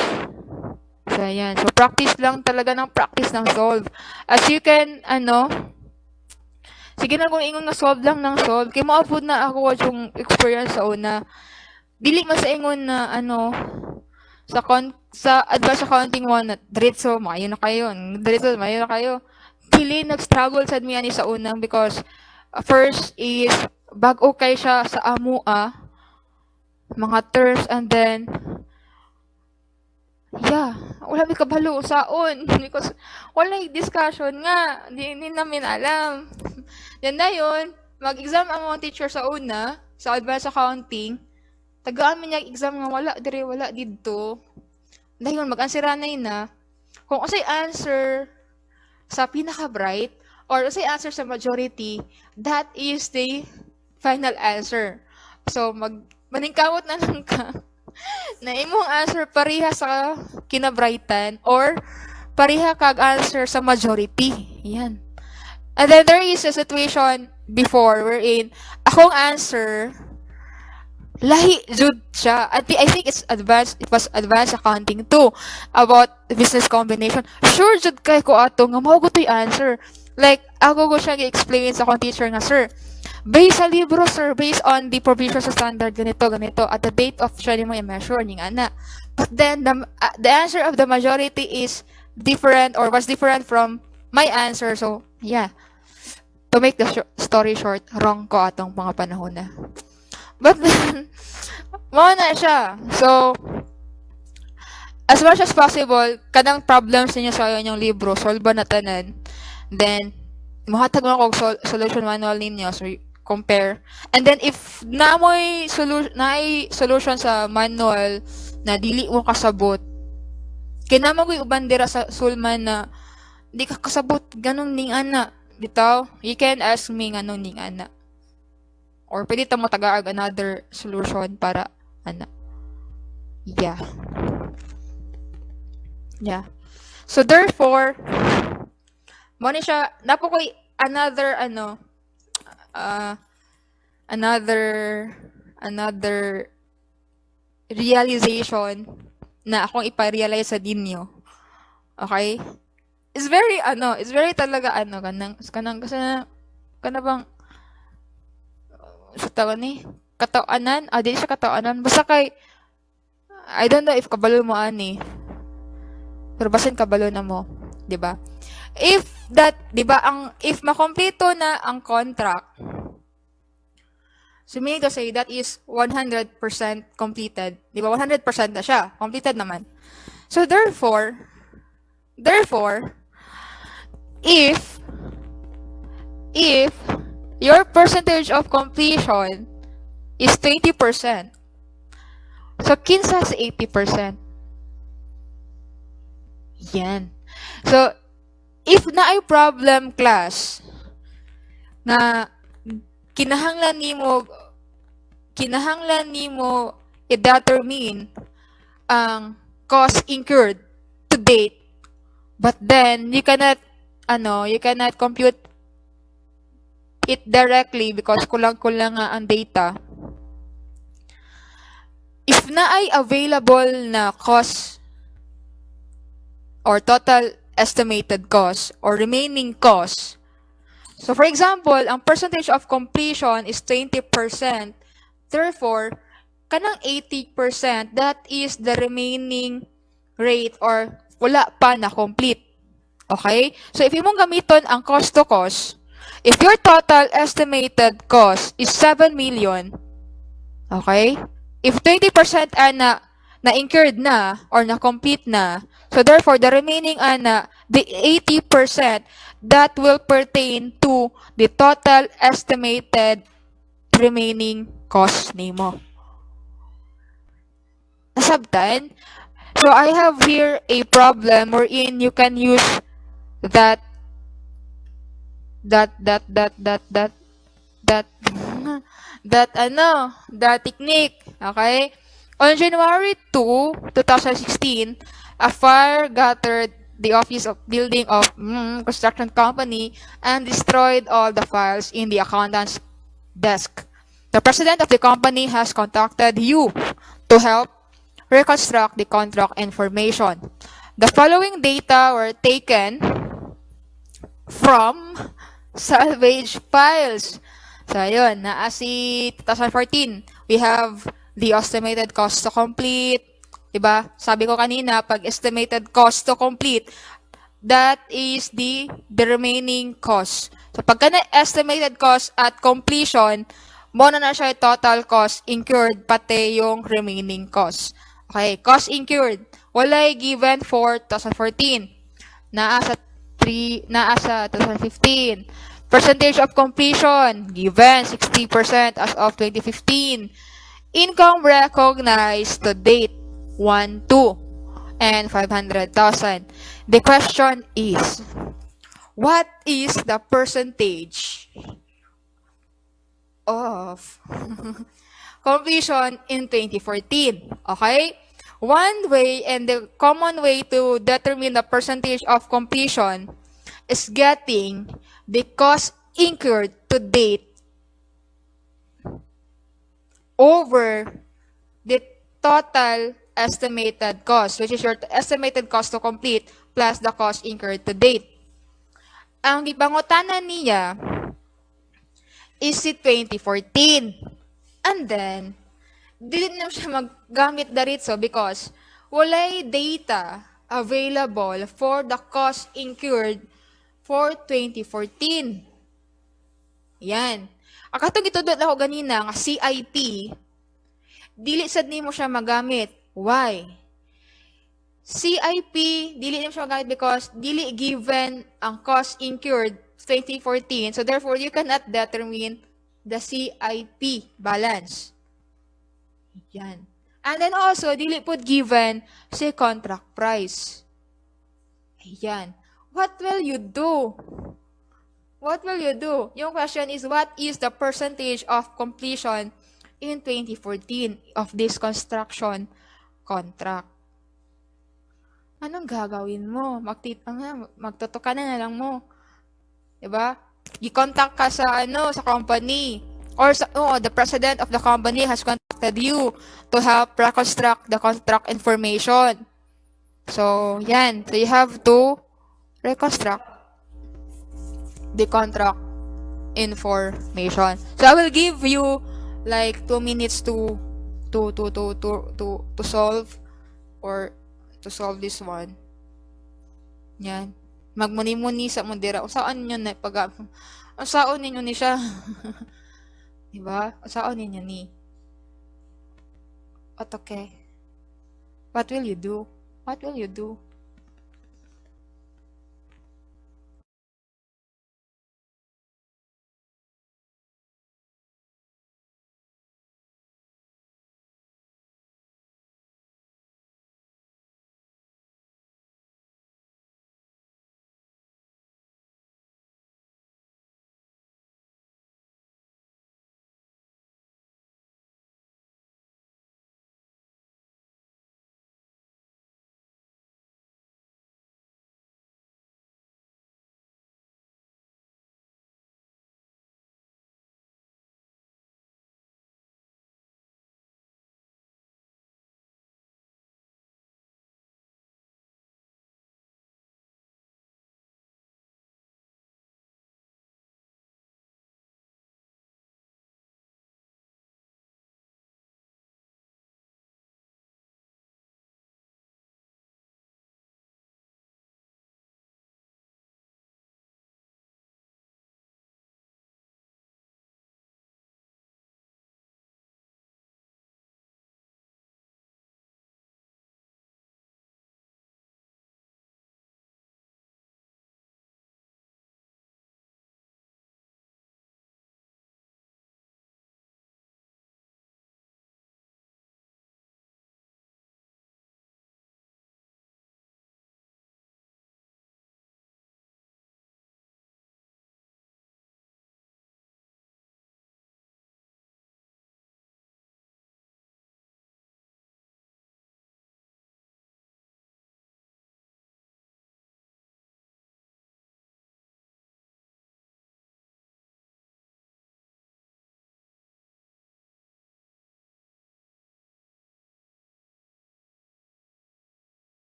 So, ayan. So, practice lang talaga ng practice ng solve. As you can, sige na kung ingon nga solve lang ng solve. Kaya maapod na ako yung experience sa una. Dili man sa ingon na sa advanced accounting 1 na diretso maayo na kayo. Diretso maayo na kayo. Dili nag-struggle sad mi ani sa unang because first is bag-o kay siya sa mga terms, and then wala mi kabalo saon because wala discussion nga di namin alam. Yan na yun, mag-exam ang mga teacher sa una sa advanced accounting. Tagaan mi niya exam nga wala didto. Dayon mag-anseranay na kung usay answer sa pinaka-bright or usay answer sa majority, that is the final answer. So maningkamot na lang ka na imong answer pareha sa kinabrightan or pareha kag answer sa majority. Yan. And then there is a situation before wherein akong answer lahi jud siya. I think it was advanced accounting too about business combination. Sure jud kay ko ato nga mao ko toy answer. Like ako ko siya gi-explain sa akong teacher nga, sir, based sa libro, sir, based on the provisions sa standard, ganito, at the date of siya mo i-measure, ning ana. But then, the answer of the majority is different or was different from my answer. So, to make the story short, wrong ko atong mga panahon na. But then, mao na siya. So, as much as possible, kadang problems ninyo sa inyong libro, solve na tanan. Then, mahatag mo kong solution manual ninyo. So, compare. And then, if namoy solution sa manual na dili mo kasabot, kinamagoy ubandera sa sulman na di ka kasabot, ganong ning ana. dito, you can ask me nga ning ana. Or pwede ta mo tagaag another solution para ana. Yeah. Yeah. So therefore, mo ni siya napo koy another uh, another another realization na akong ipa-realize sa dinyo. Okay? It's very talaga kasi bang sa tawag ni katawanan, di siya katawanan. Basta kay I don't know if kabalo mo ani. Pero basin kabalo na mo, 'di ba? If that, 'di ba, if makompleto na ang contract, so meaning to say that is 100% completed. 'Di ba? 100% na siya. Completed naman. So therefore, if your percentage of completion is 20%, so kinsa sa 80%. Yan. So, if na ay problem class na kinahanglan nimo i-determine ang cost incurred to date, but then you cannot compute it directly because kulang-kulang nga ang data. If na ay available na cost or total estimated cost or remaining cost. So for example, ang percentage of completion is 20%. Therefore, kanang 80%, that is the remaining rate or wala pa na complete. Okay? So if imong gamiton ang cost to cost, if your total estimated cost is 7 million, okay? If 20% na-incurred na or na-complete na, so therefore, the remaining the 80% that will pertain to the total estimated remaining cost nimo. Nasabtan? So I have here a problem wherein you can use that technique. Okay? On January 2, 2016, a fire guttered the office of building of construction company and destroyed all the files in the accountant's desk. The president of the company has contacted you to help reconstruct the contract information. The following data were taken from salvage files. So, ayun, si 2014, we have the estimated cost to complete. Diba? Sabi ko kanina, pag estimated cost to complete, that is the remaining cost. So, pagka na estimated cost at completion, mo na siya total cost incurred, pati yung remaining cost. Okay, cost incurred. Walay given for 2014. Naa sa 2015. Percentage of completion, given 60% as of 2015. Income recognized to date, 1, 2, and 500,000. The question is, what is the percentage of completion in 2014? Okay? One way and the common way to determine the percentage of completion is getting the cost incurred to date over the total estimated cost, which is your estimated cost to complete plus the cost incurred to date. Ang gipangutanan niya is si 2014. And then, dili na siya maggamit daritso because walay data available for the cost incurred for 2014. Yan. Akatong itudot ako ganina nga CIP, dili sad nimo siya magamit. Why? CIP, dili nimo siya magamit because dili given ang cost incurred 2014. So therefore, you cannot determine the CIP balance. Yan. And then also, dili pud given si contract price. Ayan. What will you do? what will you do? Yung question is, what is the percentage of completion in 2014 of this construction contract? Anong gagawin mo? Magtutukan na lang mo. 'Di ba? I-contact ka sa sa company or the president of the company has contacted you to help reconstruct the contract information. So, yan. So, you have to reconstruct the contract information. So, I will give you like 2 minutes to solve or to solve this one. Yan. Magmuni-muni sa mundira. Saan nyo na pag saan ninyo ni siya? Diba? Saan ninyo ni? At okay. What will you do? What will you do?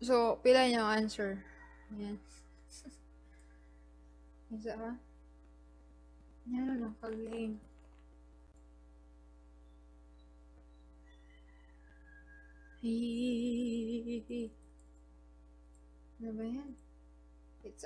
So, pila yung answer? Yan. Isa ka? Yan lang, pag-lane. Ano ba yan? Wait.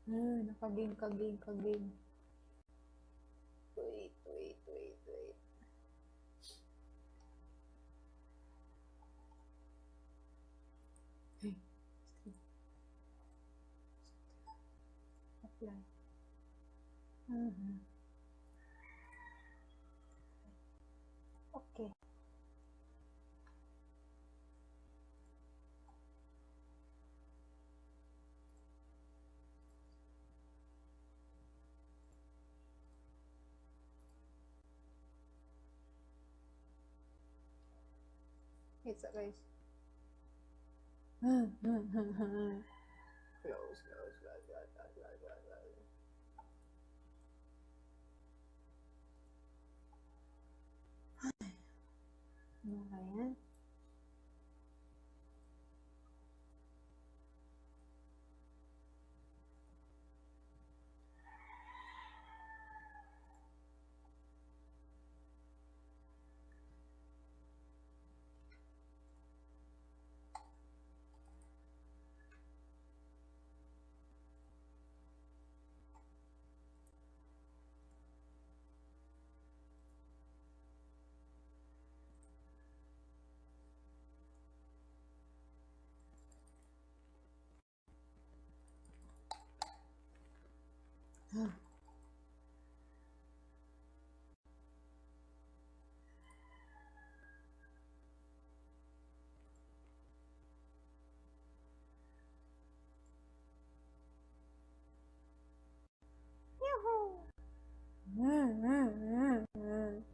Nakaging. Wait. Apply. Okay. It's guys. Close. Ano ba yan?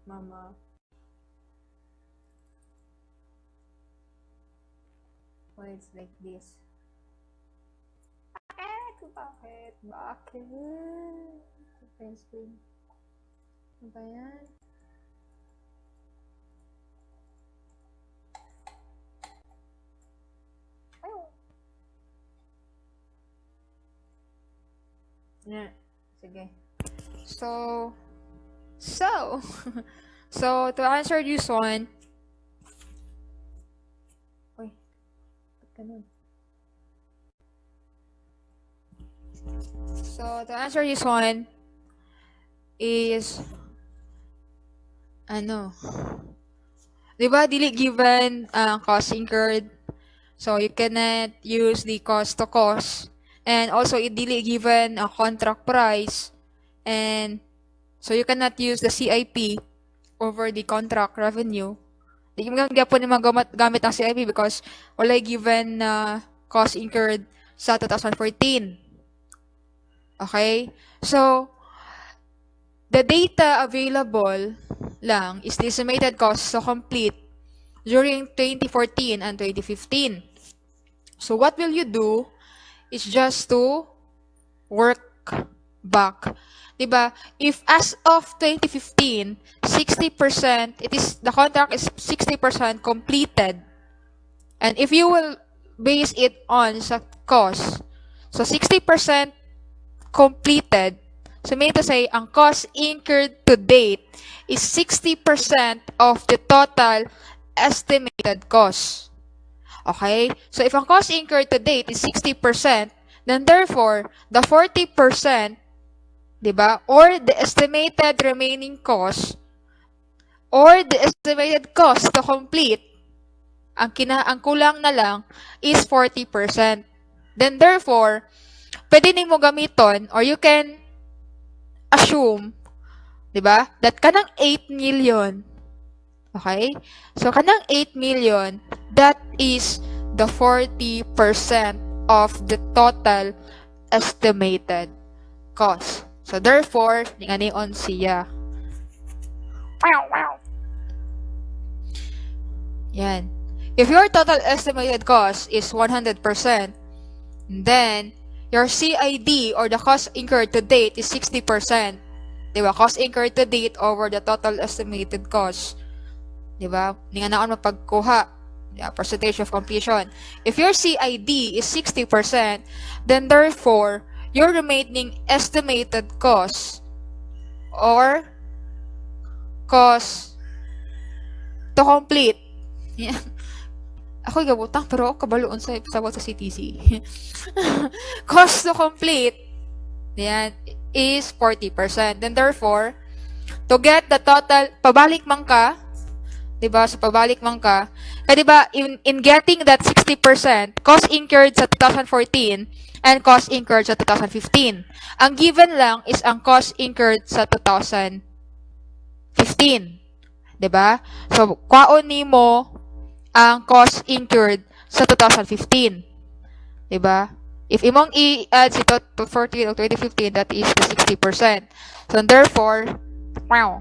Mama. Why it's like this? Bakit? Open screen. Ano ba yan? Yeah. Sige. So, to answer this one, ba't ganun? So, to answer this one is, diba, dili given cost incurred, so you cannot use the cost to cost, and also it dili given a contract price, and so you cannot use the CIP over the contract revenue. Di mo gyapon ni gamit ang CIP because wala given cost incurred sa 2014. Okay? So, the data available lang is the estimated cost to complete during 2014 and 2015. So, what will you do is just to work back. Diba? If as of 2015, 60%, the contract is 60% completed. And if you will base it on sa cost, so 60% completed, so meaning to say, ang cost incurred to date is 60% of the total estimated cost. Okay? So if ang cost incurred to date is 60%, then therefore, the 40%, diba, or the estimated remaining cost, or the estimated cost to complete, ang kulang na lang is 40%. Then therefore, pwede nimo gamiton, or you can assume, diba, that kanang 8 million, okay? So kanang 8 million, that is the 40% of the total estimated cost. So therefore, ninganion siya. Yan. If your total estimated cost is 100%, then your CID or the cost incurred to date is 60%. Diba? Cost incurred to date over the total estimated cost. Di ba? Hindi nga naon mapagkuha. Yeah, percentage of completion. If your CID is 60%, then therefore, your remaining estimated cost or cost to complete. Yeah. Ako gabutang pero kabaloon sa sabot sa CTC. Cost to complete, yan, is 40%. Then therefore, to get the total, pabalik man ka, diba? So, pabalik man ka. Kaya diba, in getting that 60%, cost incurred sa 2014 and cost incurred sa 2015. Ang given lang is ang cost incurred sa 2015. Diba? So, kwaon nimo ang cost incurred sa 2015. Diba? If imong i-add si 2014 o 2015, that is the 60%. So, therefore, wow.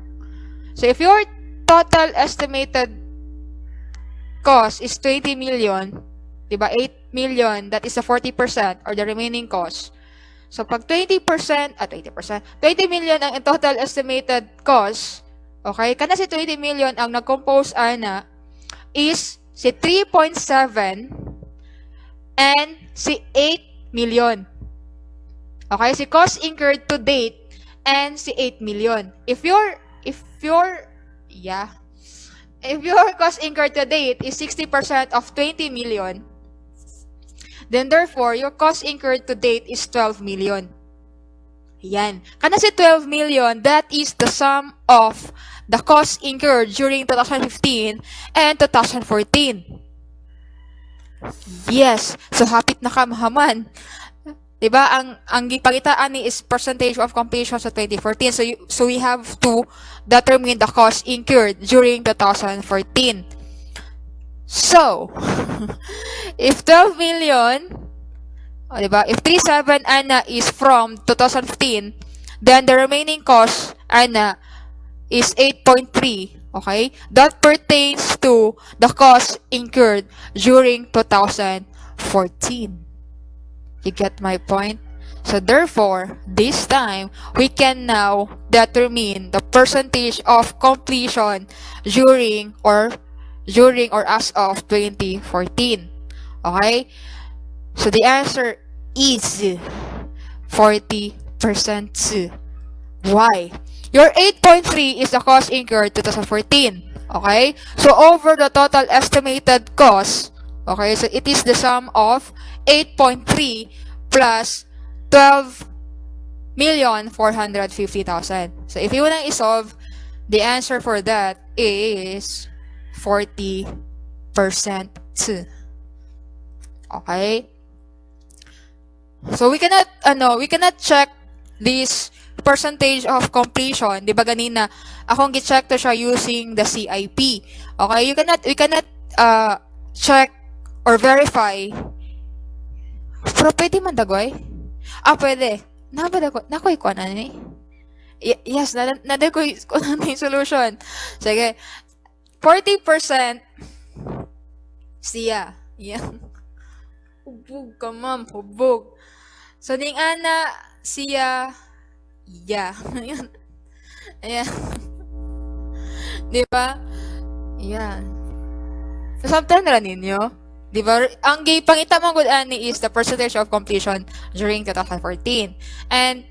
So, if your total estimated cost is 20 million, diba? 8 million, that is the 40% or the remaining cost. So, pag 20%, 20 million ang total estimated cost, okay, kana si 20 million ang nag-compose ana is si 3.7 and si 8 million. Okay, si cost incurred to date and si 8 million. If your cost incurred to date is 60% of 20 million, then therefore, your cost incurred to date is 12 million. Yan. Kana si 12 million, that is the sum of the cost incurred during 2015 and 2014. Yes. So, hapit na ka mahaman. Diba? Ang gipagitaan ni is percentage of completion sa 2014. So we have to determine the cost incurred during 2014. So, if 12 million, diba? If 37 ana is from 2015, then the remaining cost ana is 8.3. Okay? That pertains to the cost incurred during 2014. You get my point? So therefore, this time, we can now determine the percentage of completion during or as of 2014. Okay? So the answer is 40%. Why? Your 8.3 is the cost incurred 2014. Okay? So over the total estimated cost, okay, so it is the sum of 8.3 plus 12,450,000. So if you wanna isolve, the answer for that is 40%. Okay? So we cannot check this percentage of completion. Di ba ganina akong gi-check to siya using the CIP. Okay? We cannot check or verify. Pero pwede man dagoy? Pwede. Nakoy ko na ni. Yes, nadagoy ko na ni solution. Sige. 40% siya. Yeah. Hubog ka, ma'am. Hubog. So, ning ana siya. Yeah. Ayan. Ayan. Di ba? Ayan. So, sabtan na ninyo. Di ba? Ang pangita mong good ani is the percentage of completion during 2014. And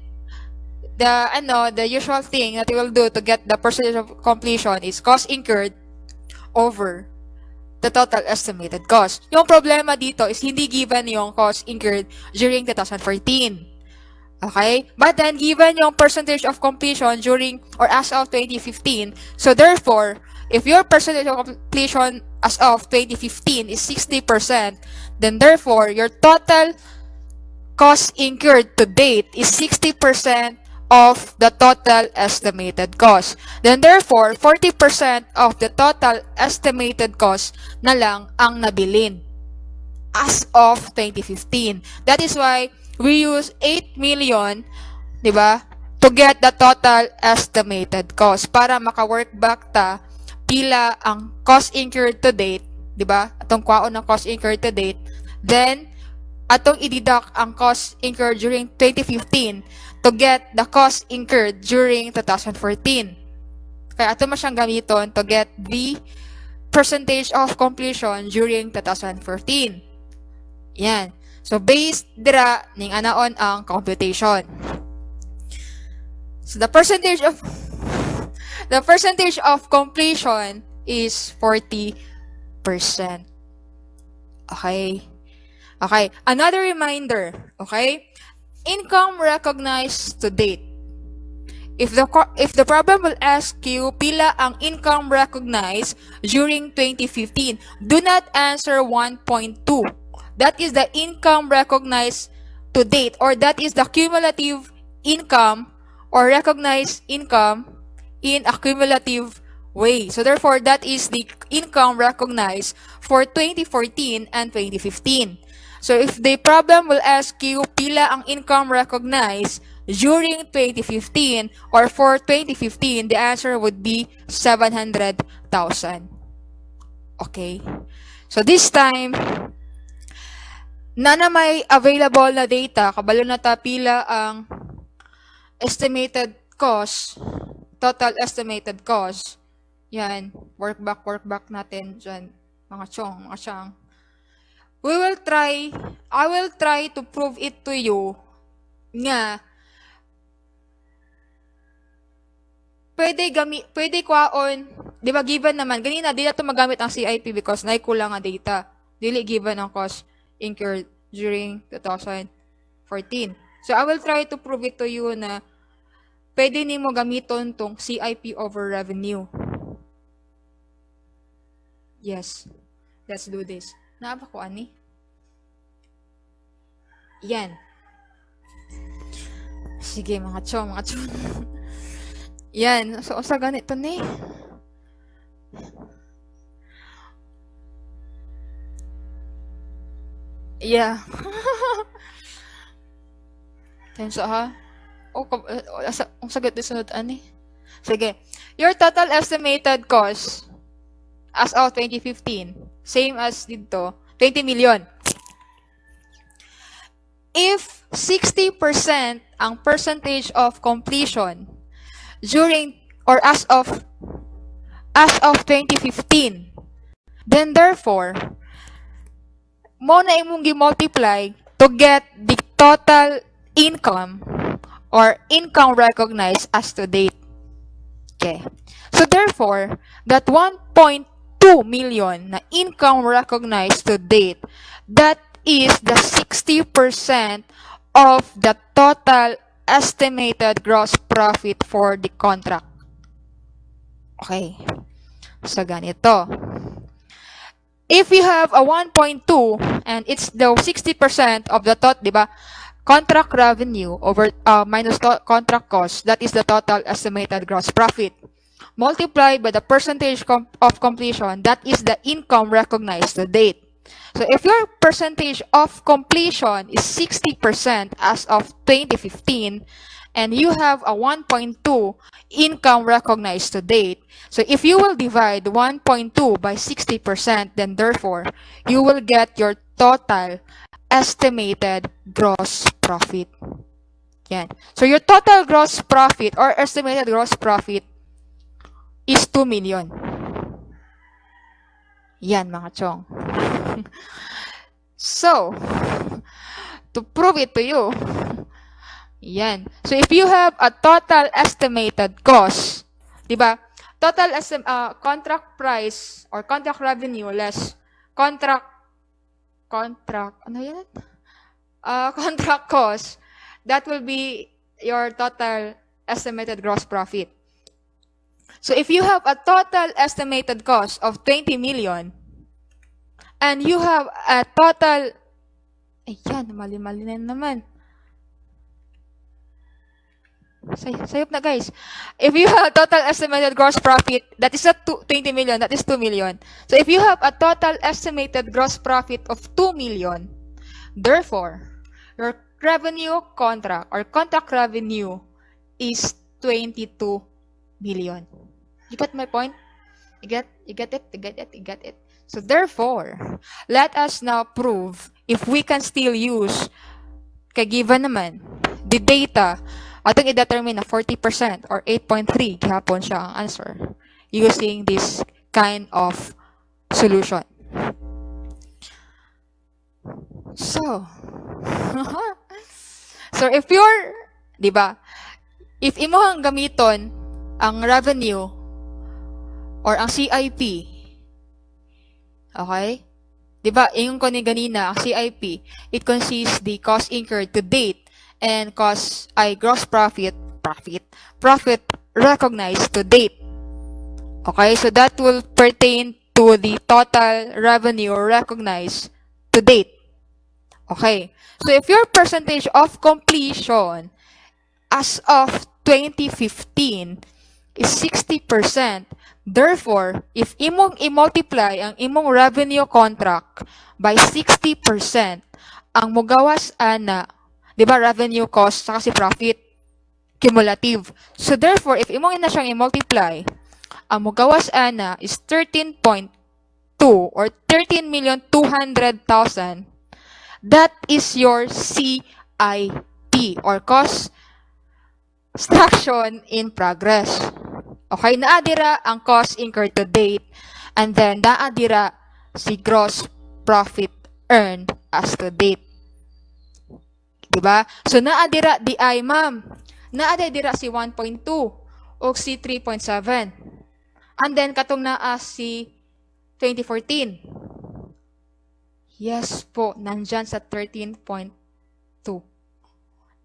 the usual thing that you will do to get the percentage of completion is cost incurred over the total estimated cost. Yung problema dito is hindi given yung cost incurred during 2014. Okay? But then, given yung percentage of completion during or as of 2015, so therefore, if your percentage of completion as of 2015 is 60%, then therefore, your total cost incurred to date is 60% of the total estimated cost. Then therefore, 40% of the total estimated cost na lang ang nabilin as of 2015. That is why we use 8 million, di ba, to get the total estimated cost para maka-work back ta pila ang cost incurred to date, di ba? Atong kwaon ng cost incurred to date. Then, atong i-deduct ang cost incurred during 2015 to get the cost incurred during 2014. Kaya ato mo siyang gamiton to get the percentage of completion during 2014. Yan. So, based dira ning anaon ang computation. So, the percentage of completion is 40%. Okay. Okay. Another reminder. Okay. Income recognized to date. If the problem will ask you pila ang income recognized during 2015, do not answer 1.2. That is the income recognized to date, or that is the cumulative income or recognized income in a cumulative way. So therefore, that is the income recognized for 2014 and 2015. So if the problem will ask you pila ang income recognized during 2015 or for 2015, the answer would be 700,000. Okay? So this time, na may available na data, kabalo na ta pila ang estimated cost, total estimated cost. Yan, workback natin dyan, mga chong. I will try to prove it to you nga pwede kwaon, di ba given naman, ganina, di na ito magamit ang CIP because naikulang ang data. Dili given ang cost incurred during 2014. So, I will try to prove it to you na pwede ni mo gamiton tong CIP over revenue. Yes. Let's do this. Naaba ko, ani? Yan. Sige, mga chong. Yan. So, sa ganito ni. Yeah. Tenso ha? Ang sagot din sunod, ani? Sige. Your total estimated cost as of 2015, same as dito, 20 million. If 60% ang percentage of completion during or as of 2015, then therefore, mo na imong gi-multiply to get the total income or income recognized as to date. Okay. So therefore, that 1.2 million na income recognized to date, that is the 60% of the total estimated gross profit for the contract. Okay. So ganito. If you have a 1.2 and it's the 60% of the total, di ba? Contract revenue over minus contract cost, that is the total estimated gross profit. Multiplied by the percentage of completion, that is the income recognized to date. So if your percentage of completion is 60% as of 2015, and you have a 1.2 income recognized to date, so if you will divide 1.2 by 60%, then therefore, you will get your total estimated gross profit. Yan. So your total gross profit or estimated gross profit is 2 million. Yan, mga chong. So, to prove it to you, yan. So, if you have a total estimated cost, di ba? Total contract price or contract revenue less contract cost, that will be your total estimated gross profit. So if you have a total estimated cost of 20 million and you have a total, ayan, mali-mali na naman. Sayop na, guys. If you have a total estimated gross profit, that is not 20 million, that is 2 million. So if you have a total estimated gross profit of 2 million, therefore, your revenue contract or contract revenue is 22 million. You got my point? You get it? So therefore, let us now prove if we can still use, kay given naman, the data, atong i-determine na 40% or 8.3, gihapon siya ang answer, using this kind of solution. So, so if you're, di ba, if imuhang gamiton ang revenue or ang CIP, okay? Di ba, yung ko ni ganina, ang CIP, it consists the cost incurred to date and gross profit recognized to date. Okay, so that will pertain to the total revenue recognized to date. Okay, so if your percentage of completion as of 2015 is 60%, therefore, if imong i-multiply ang imong revenue contract by 60%, ang mugawas ana, di ba, revenue cost sa kasi profit cumulative. So therefore, if imong na siyang i-multiply, ang mugawas ana is 13.2 or 13,200,000. That is your CIP or cost struction in progress. Okay, naadira ang cost incurred to date and then naadira si gross profit earned as to date. Diba? So naadira di ay ma'am, naadira si 1.2 o si 3.7. And then katong naa si 2014. Yes po, nandyan sa 13.2.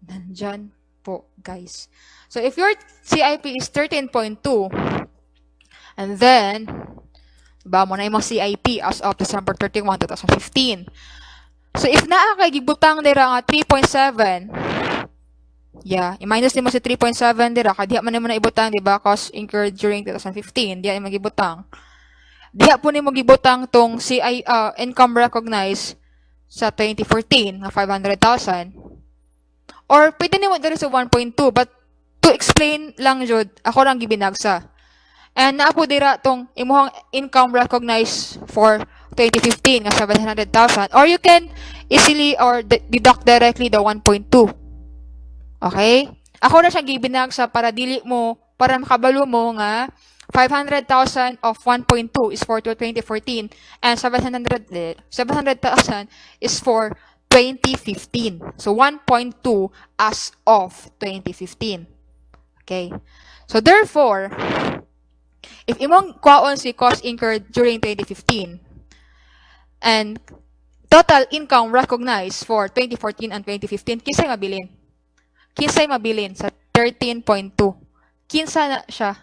Nandyan po, guys. So if your CIP is 13.2, and then, ba mo na yung CIP as of December 31, 2015. So if naa kay gibutang dira nga 3.7, yeah, i-minus nimo si 3.7 dira kay diha man nimo na ibutang, di ba? Cost incurred during 2015, diha imo gibutang. Diha po nimo gibutang tong income recognized sa 2014 na 500,000. Or pwede nimo diri sa 1.2, but to explain lang jud, ako lang gibinagsa. And naa po dira tong imuhang income recognized for 2015 nga 700,000, or you can easily or deduct directly the 1.2. Okay? Ako na siya gibinagsa para dili mo, para makabalo mo nga 500,000 of 1.2 is for 2014 and 700,000 is for 2015. So 1.2 as of 2015. Okay? So therefore, if imong kwaon si cost incurred during 2015 and total income recognized for 2014 and 2015, kinsay mabilin? Kinsay mabilin sa 13.2? Kinsa na siya?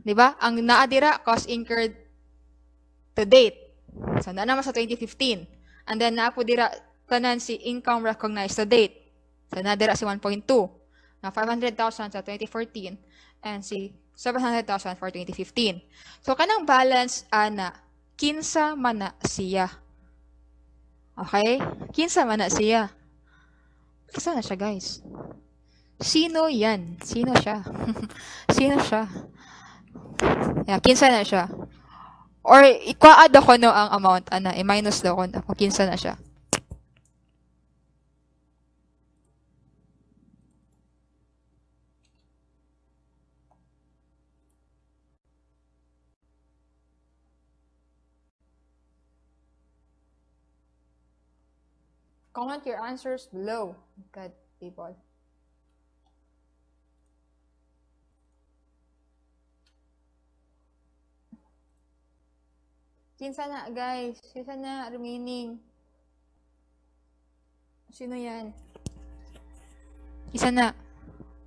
'Di ba? Ang naadira cost incurred to date. So na naman sa 2015. And then naa po dira tanan si income recognized to date. So nadira si 1.2 na 500,000 sa 2014 and si 700,000 for 2015. So kanang balance ana kinsa man na siya. Okay? Kinsa man na siya. Kinsa na siya, guys? Sino yan? Sino siya? Sino siya? Yeah, kinsa na siya. Or ikwaad ako no ang amount ana, i-minus daw ko kung kinsa na siya. Comment your answers below. God, people. Kinsa na, guys? Kinsa na remaining? Sino yan? Kinsa na?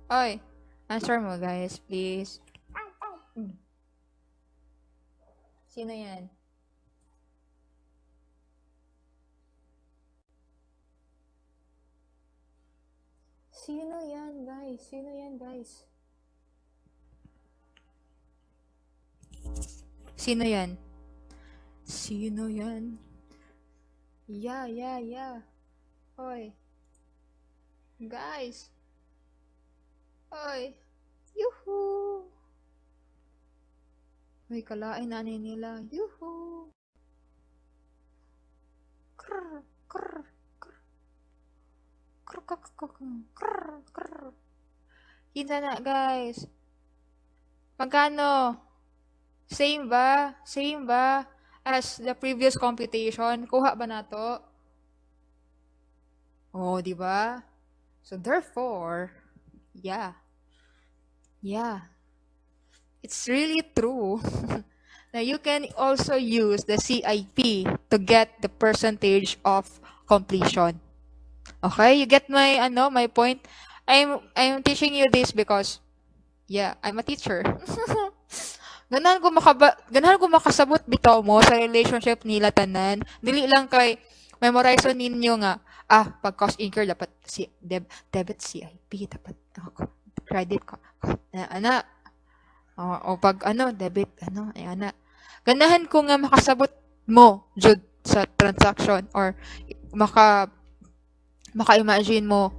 Oy, answer mo, guys, please. Sino yan? Sino yan, guys? Sino yan, guys? Sino yan? Sino yan? Yeah. Hoy. Guys. Hoy. Yuhu. Hoy, kalain na nila. Yuhu. Krr, krr, krr. Krr, krr, krr, krr, krr. Kinsa na, guys? Magkano? Same ba? Same ba? as the previous computation. Kuha ba nato? Oh, di ba? So therefore, yeah. It's really true. Now you can also use the CIP to get the percentage of completion. Okay, you get my point. I'm teaching you this because I'm a teacher. Ganahan ko makasabot bitaw mo sa relationship nila tanan. Dili lang kay memorize ninyo nga pag cost incur dapat debit CIP dapat credit ko. Ana o pag debit ay ana. Ganahan ko nga makasabot mo jud sa transaction or maka-imagine mo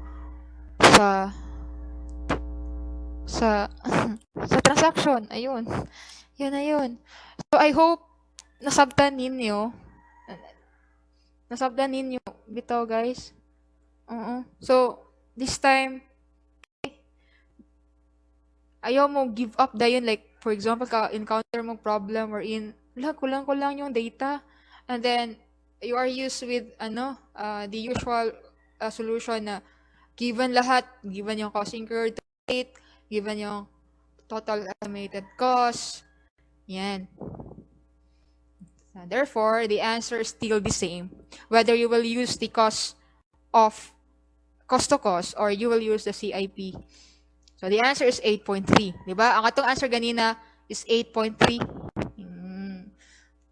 sa sa sa transaction. Ayun. Yun na yun. So, I hope nasabtan ninyo. Nasabtan ninyo. Bitaw, guys. Oo. So, this time, ayaw mo give up dayon. Like, for example, ka-encounter mo problem or kulang ko lang yung data. And then, you are used with, the usual solution na given lahat, given yung cost incurred rate, given yung total estimated cost. Yan. Therefore, the answer is still the same. Whether you will use the cost to cost or you will use the CIP. So, the answer is 8.3. Diba? Ang atong answer ganina is 8.3.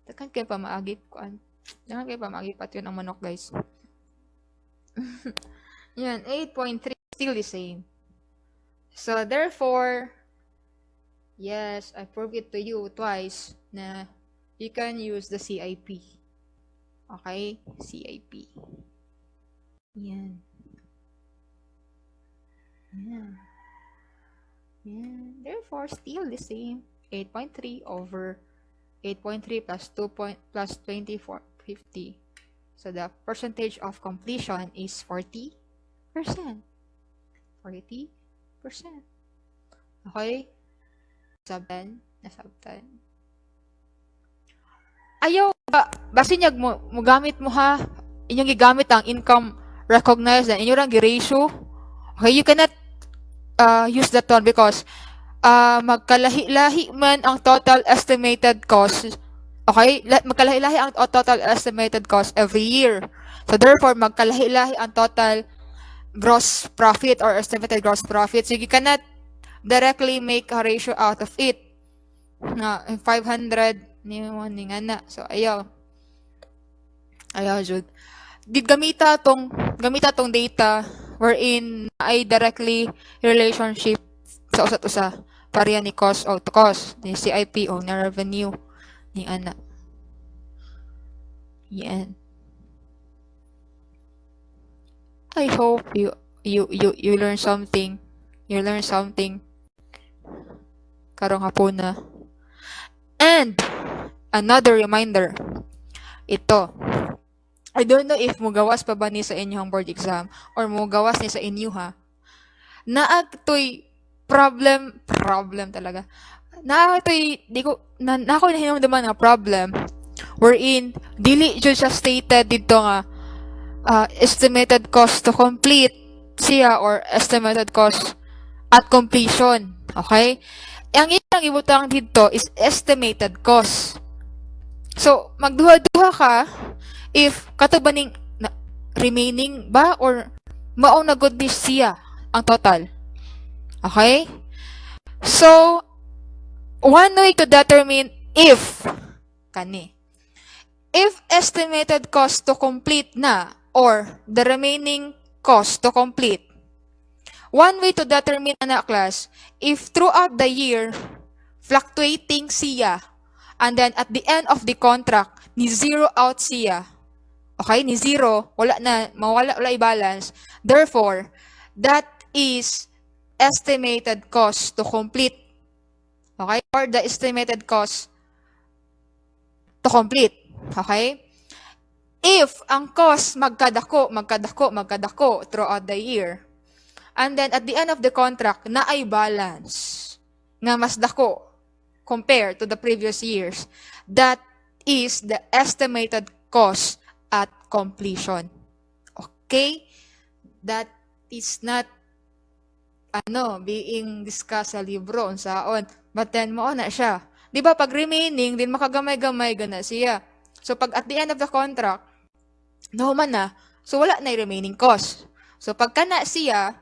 Takan kayo pa maagip ko. Takan kayo pa maagip at yun ang manok, guys. Yan, 8.3 still the same. So, therefore, yes, I proved it to you twice na you can use the CIP. Okay? CIP. Yan. Therefore, still the same. 8.3 over 8.3 plus 2450. So, the percentage of completion is 40%. 40%. Okay? Nasabtan. Ayaw basin niya mo gamit mo ha. Inyong gigamit ang income recognized and inyong gi-ratio. Okay, you cannot use that one because magkalahi-lahi man ang total estimated cost. Okay? Magkalahi-lahi ang total estimated cost every year. So therefore, magkalahi-lahi ang total gross profit or estimated gross profit. So you cannot directly make a ratio out of it. Na 500 ni nga na. So ayaw jud. Gamita tong data wherein ay directly relationship sa usa't usa pareha ni cost o to cost ni CIP o na revenue ni ana. Yan. I hope you learn something. You learn something karong hapon na. And another reminder. Ito. I don't know if mo gawas pa ba ni sa inyong board exam or mo gawas ni sa inyo ha. Naagtoy problem talaga. Naagtoy na ako nahinumduman nga problem wherein dili jud siya stated dito nga estimated cost to complete siya or estimated cost at completion. Okay? Ang ilang ibutang dito is estimated cost. So, magduha-duha ka if kato ba ning remaining ba or mao na good ni siya ang total. Okay? So, one way to determine if estimated cost to complete na or the remaining cost to complete. One way to determine na class, if throughout the year, fluctuating siya, and then at the end of the contract, ni zero out siya. Okay? Ni zero, wala i-balance. Therefore, that is estimated cost to complete. Okay? Or the estimated cost to complete. Okay? If ang cost magkadako throughout the year, and then at the end of the contract, na ay balance nga mas dako compared to the previous years, that is the estimated cost at completion. Okay? That is not being discussed sa libro unsaon. But then mo na siya. 'Di ba pag remaining din makagamay-gamay gana siya. So pag at the end of the contract, nahuman na, so wala na remaining cost. So pag kana siya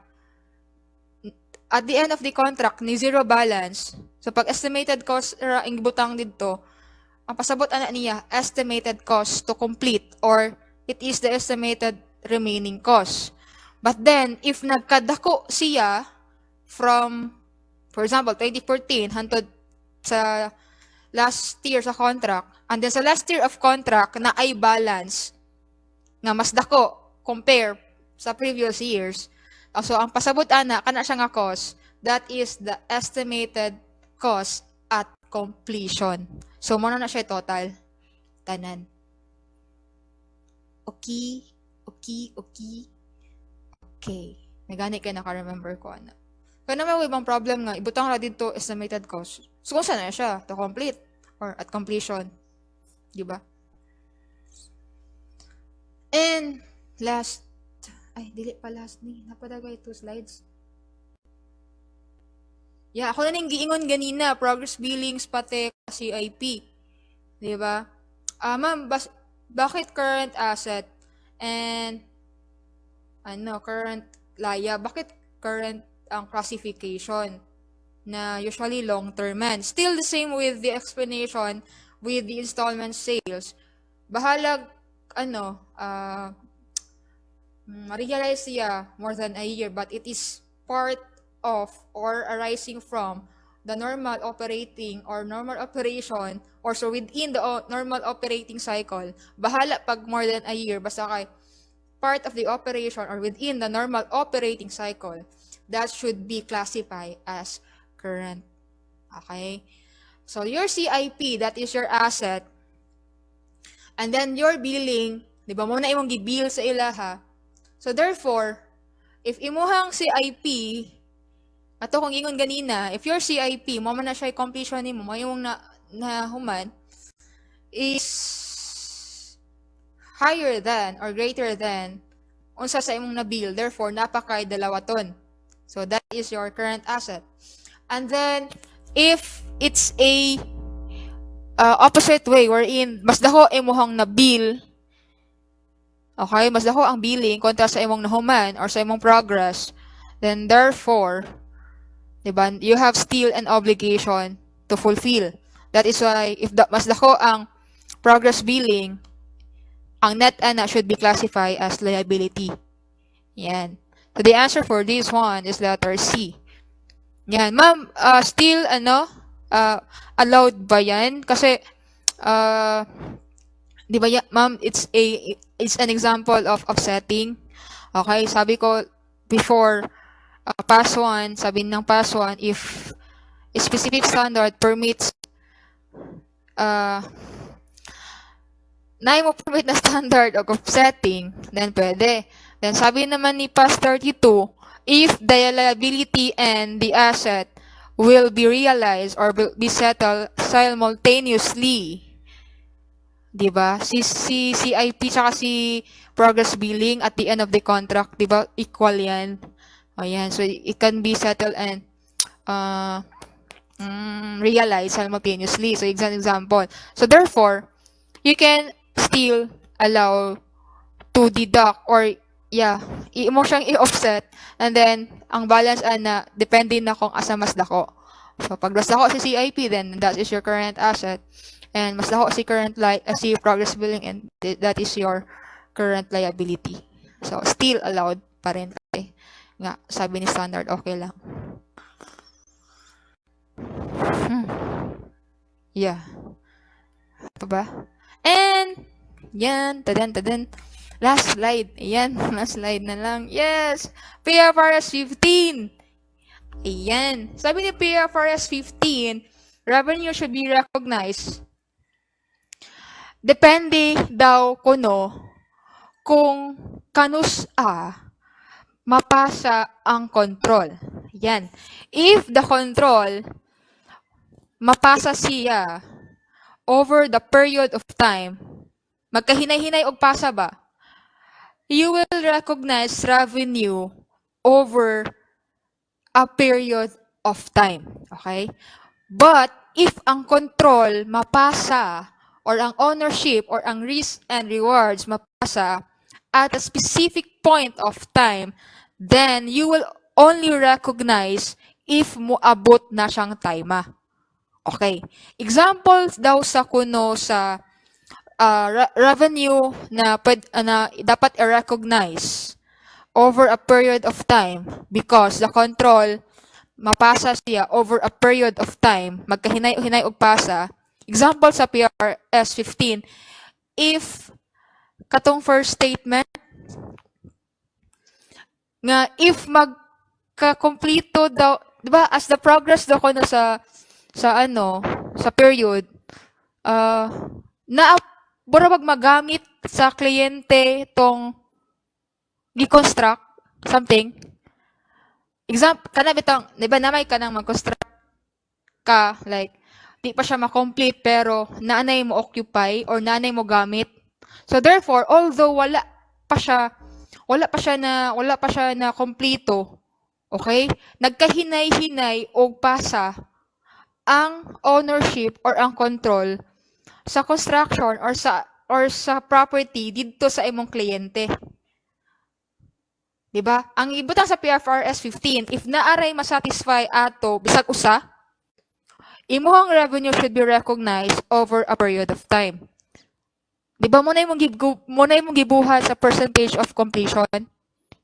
at the end of the contract ni zero balance. So pag estimated cost ra ing butang didto, ang pasabot ana niya estimated cost to complete or it is the estimated remaining cost. But then if nagkadako siya from, for example, 2014 hantod sa last year sa contract, and then sa last year of contract na ay balance nga mas dako compare sa previous years. So ang pasabot ana kana siya nga cost, that is the estimated cost at completion. So mo na siya total tanan. Okay. May gani kay naka-remember ko ana. Kaya naman may ibang problem nga, ibutang ra dito estimated cost. So kung saan na siya to complete or at completion. Di ba? And last, dili pa last ni. Napadagay 2 slides. Yeah, ako na ning giingon ganina, progress billings pati CIP. Di ba? Ma'am, bakit current asset and current laya? Bakit current ang classification na usually long-term man? Still the same with the explanation with the installment sales. Bahalag ma-realize siya more than a year, but it is part of or arising from the normal operating or normal operation or so within the normal operating cycle. Bahala pag more than a year, basta kay part of the operation or within the normal operating cycle, that should be classified as current. Okay? So your CIP, that is your asset. And then your billing, di ba mo na imong gi-bill sa ilaha. So therefore, if imuhang CIP, ato kung ingon ganina, if your CIP, mo man na siya completion nimo, mo imong na human, is higher than or greater than unsa sa imong na-bill, therefore napakay dalawaton. So that is your current asset. And then if it's a opposite way wherein mas dako imong na-bill, okay, mas dako ang billing kontra sa imong nahuman or sa imong progress, then therefore, diba, you have still an obligation to fulfill. That is why if mas dako ang progress billing, ang net ana should be classified as liability. Yan. So the answer for this one is letter C. Yan. Ma'am, still allowed ba yan? Kasi di ba ma'am, it's an example of offsetting. Okay, sabi ko before pass 1, sabi ng pass 1, if a specific standard permits na mo permit na standard of offsetting, then pwede. Then sabi naman ni pass 32, if the liability and the asset will be realized or will be settled simultaneously. Diba? Si CIP tsaka si progress billing at the end of the contract, diba? Equal yan. Ayan. So, it can be settled and realized simultaneously. So, example. So, therefore, you can still allow to deduct or imo siyang i-offset and then ang balance ana depende na kung asa mas dako. So pag mas dako si CIP, then that is your current asset, and mas dako si si progress billing, and that is your current liability. So still allowed pa rin kasi nga sabi ni standard okay lang. Yeah. Pa ba? And yan, tadan. Last slide. Ayan, last slide na lang. Yes! PFRS 15. Ayan. Sabi ni PFRS 15, revenue should be recognized. Depende daw kuno kung kanus mapasa ang control. Yan. If the control mapasa siya over the period of time, magkahinay-hinay og pasa ba, you will recognize revenue over a period of time. Okay? But, if ang control mapasa, or ang ownership, or ang risk and rewards mapasa at a specific point of time, then you will only recognize if moabot na siyang time. Okay. Examples daw sa kuno sa revenue na, na dapat i-recognize over a period of time because the control mapasa siya over a period of time, magkahinay-hinay og pasa. Example sa PRS 15, if katong first statement nga if magka-kompleto daw, di ba, as the progress daw ko na sa period, na burabag magamit sa kliyente tong gi-construct something. Example, kana bitang, di ba namay ka nang mag-construct ka, like, di pa siya ma-complete pero naanay mo occupy or naanay mo gamit. So therefore, although wala pa siya na kompleto, okay? Nagkahinay-hinay og pasa ang ownership or ang control sa construction or sa property didto sa imong kliyente. Diba? Ang ibutang sa PFRS 15, if naaray masatisfy ato bisag usa, imuhang revenue should be recognized over a period of time. Diba mo na imong gibuhat sa percentage of completion?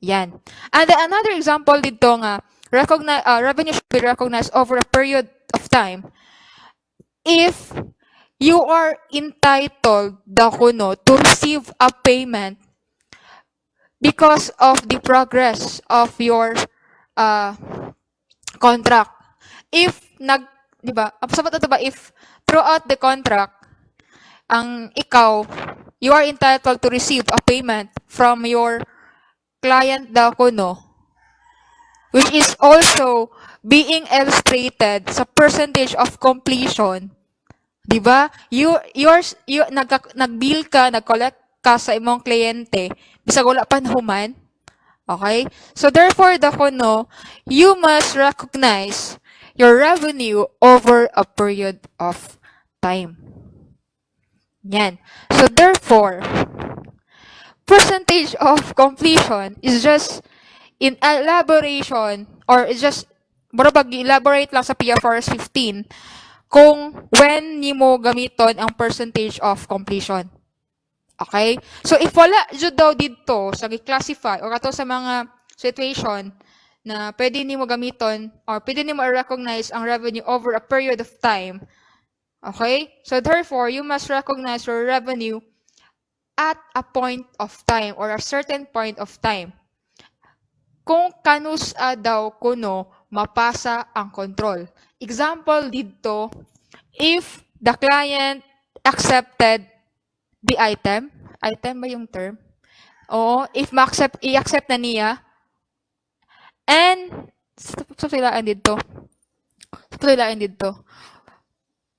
Yan. And then another example dito nga, revenue should be recognized over a period of time if you are entitled daw kuno to receive a payment because of the progress of your contract. If di ba? Sabat ito ba, if throughout the contract, you are entitled to receive a payment from your client daw kuno, which is also being illustrated sa percentage of completion. Di ba? Nag-bill ka, nag-collect ka sa imong kliyente, bisag wala pa human. Okay? So therefore, dakuno, you must recognize your revenue over a period of time. Yan. So therefore, percentage of completion is just in elaboration or is just elaborate lang sa PFRS 15 kung when nimo gamiton ang percentage of completion. Okay? So, if wala jud daw dito sa gi-classify or ato sa mga situation na pwede nimo gamiton or pwede nimo i-recognize ang revenue over a period of time, okay? So, therefore, you must recognize your revenue at a point of time or a certain point of time. Kung kanus daw kuno mapasa ang control. Example dito, if the client accepted the item ba yung term? Oo, if i-accept na niya, and, sa pilaan dito.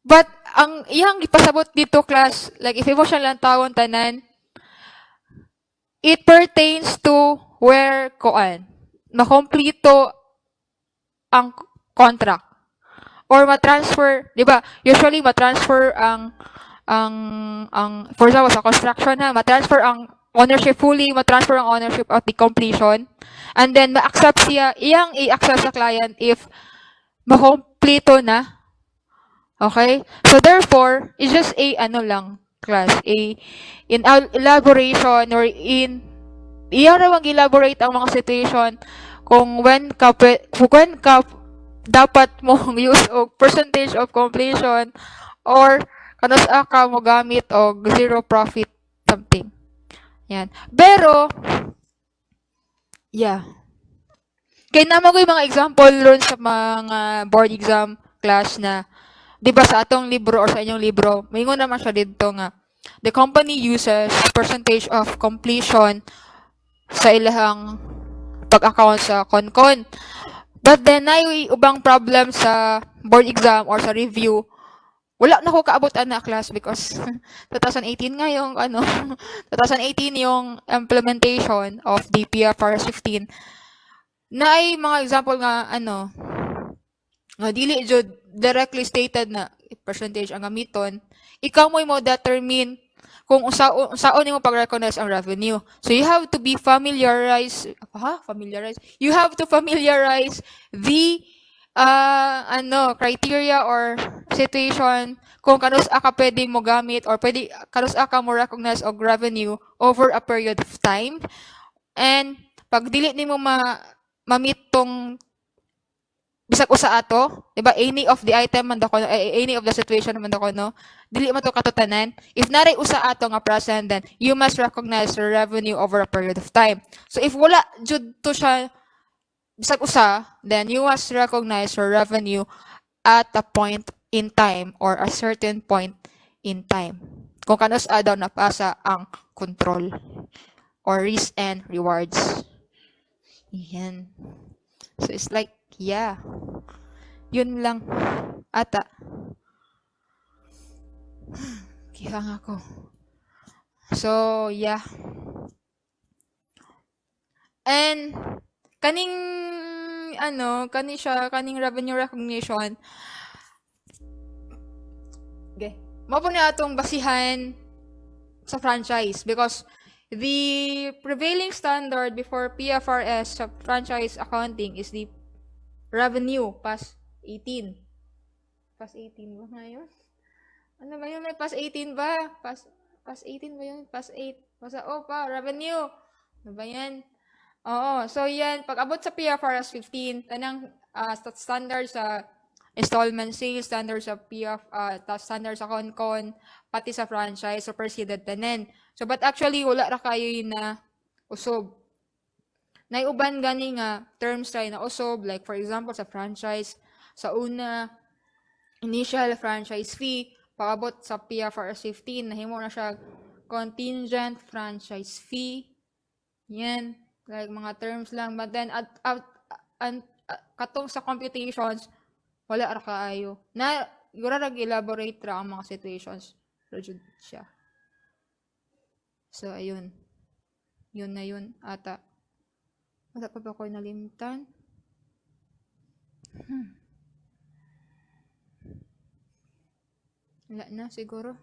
But, ang iyang ipasabot dito, class, like, if mo siya lang tawon tanan, it pertains to where makompleto ang contract. Or matransfer, di ba? Usually, matransfer for example, sa construction matransfer ang ownership fully, matransfer ang ownership at the completion. And then, ma-accept iyang i-accept sa client if makompleto na. Okay? So, therefore, it's just class, in elaboration or iyang rawang elaborate ang mga situation kung when ka dapat mong use o percentage of completion or kanus ka mo gamit og zero profit something. Yan. Pero, yeah. Kaya naman ko yung mga example ron sa mga board exam class na, di ba sa atong libro or sa inyong libro, mayingon naman siya dito nga, the company uses percentage of completion sa ilahang pag-account sa CONCON. But then, ay ubang problem sa board exam or sa review wala na ko kaabot ana class because 2018 nga yung ano 2018 yung implementation of the PFRS 15 na ay mga example nga ano nga dili jud directly stated na percentage ang gamiton, ikaw mo determine kung unsaon nimo pag-recognize ang revenue. So you have to be familiarize. You have to familiarize the criteria or situation kung kanus ka pwede mo gamit or pwede kanus ka mo recognize og revenue over a period of time. And pag dili nimo ma-meet tong bisag usa ato, di ba? Any of the item man dako, any of the situation man dako, no? Dili man to katutanan. If naray usa ato nga present, then you must recognize the revenue over a period of time. So if wala jud to siya bisag usa, then you must recognize your revenue at a point in time or a certain point in time. Kung kanus daw napasa ang control or risk and rewards. Yan. So it's like, yeah. Yun lang. Ata. Kihang ako. So, yeah. And, kaning revenue recognition, okay. Mao na atong basihan sa franchise because the prevailing standard before PFRS sa franchise accounting is the revenue past 18. Past 18 ba ngayon? Ano ba yun? May past 18 ba? Past 18 ba yun? Past 8. Basta, revenue. Ano ba yan? Oo. So, yan. Pag abot sa PFRS 15, tanang standard sa installment sales, standard sa standard sa CONCON, pati sa franchise, superseded tanan. So, but actually, wala ra kayo yun na usob. Naiuban gani nga terms tayo na usob, like for example, sa franchise, sa una, initial franchise fee, paabot sa PFRS 15, nahimo na siya contingent franchise fee. Yan, like mga terms lang. But then, katong sa computations, wala ra kaayo. Na, gura elaborate ra ang mga situations. Rajud siya. So, ayun. Yun na yun, ata. Wala pa ba ko nalimtan? Wala na, siguro.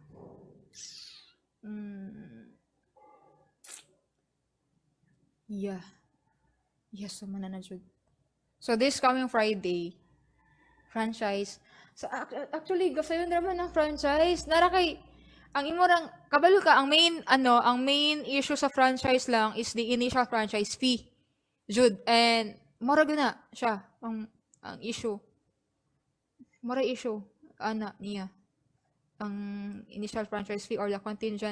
Yeah. Yes, so mananajud. So, this coming Friday, franchise. So, actually, gasayon naman ng franchise. Nara kay, ang imorang, kabalo ka, ang main issue sa franchise lang is the initial franchise fee. Jud, and, mora na siya, ang issue. Mora issue, niya. Ang initial franchise fee or the contingent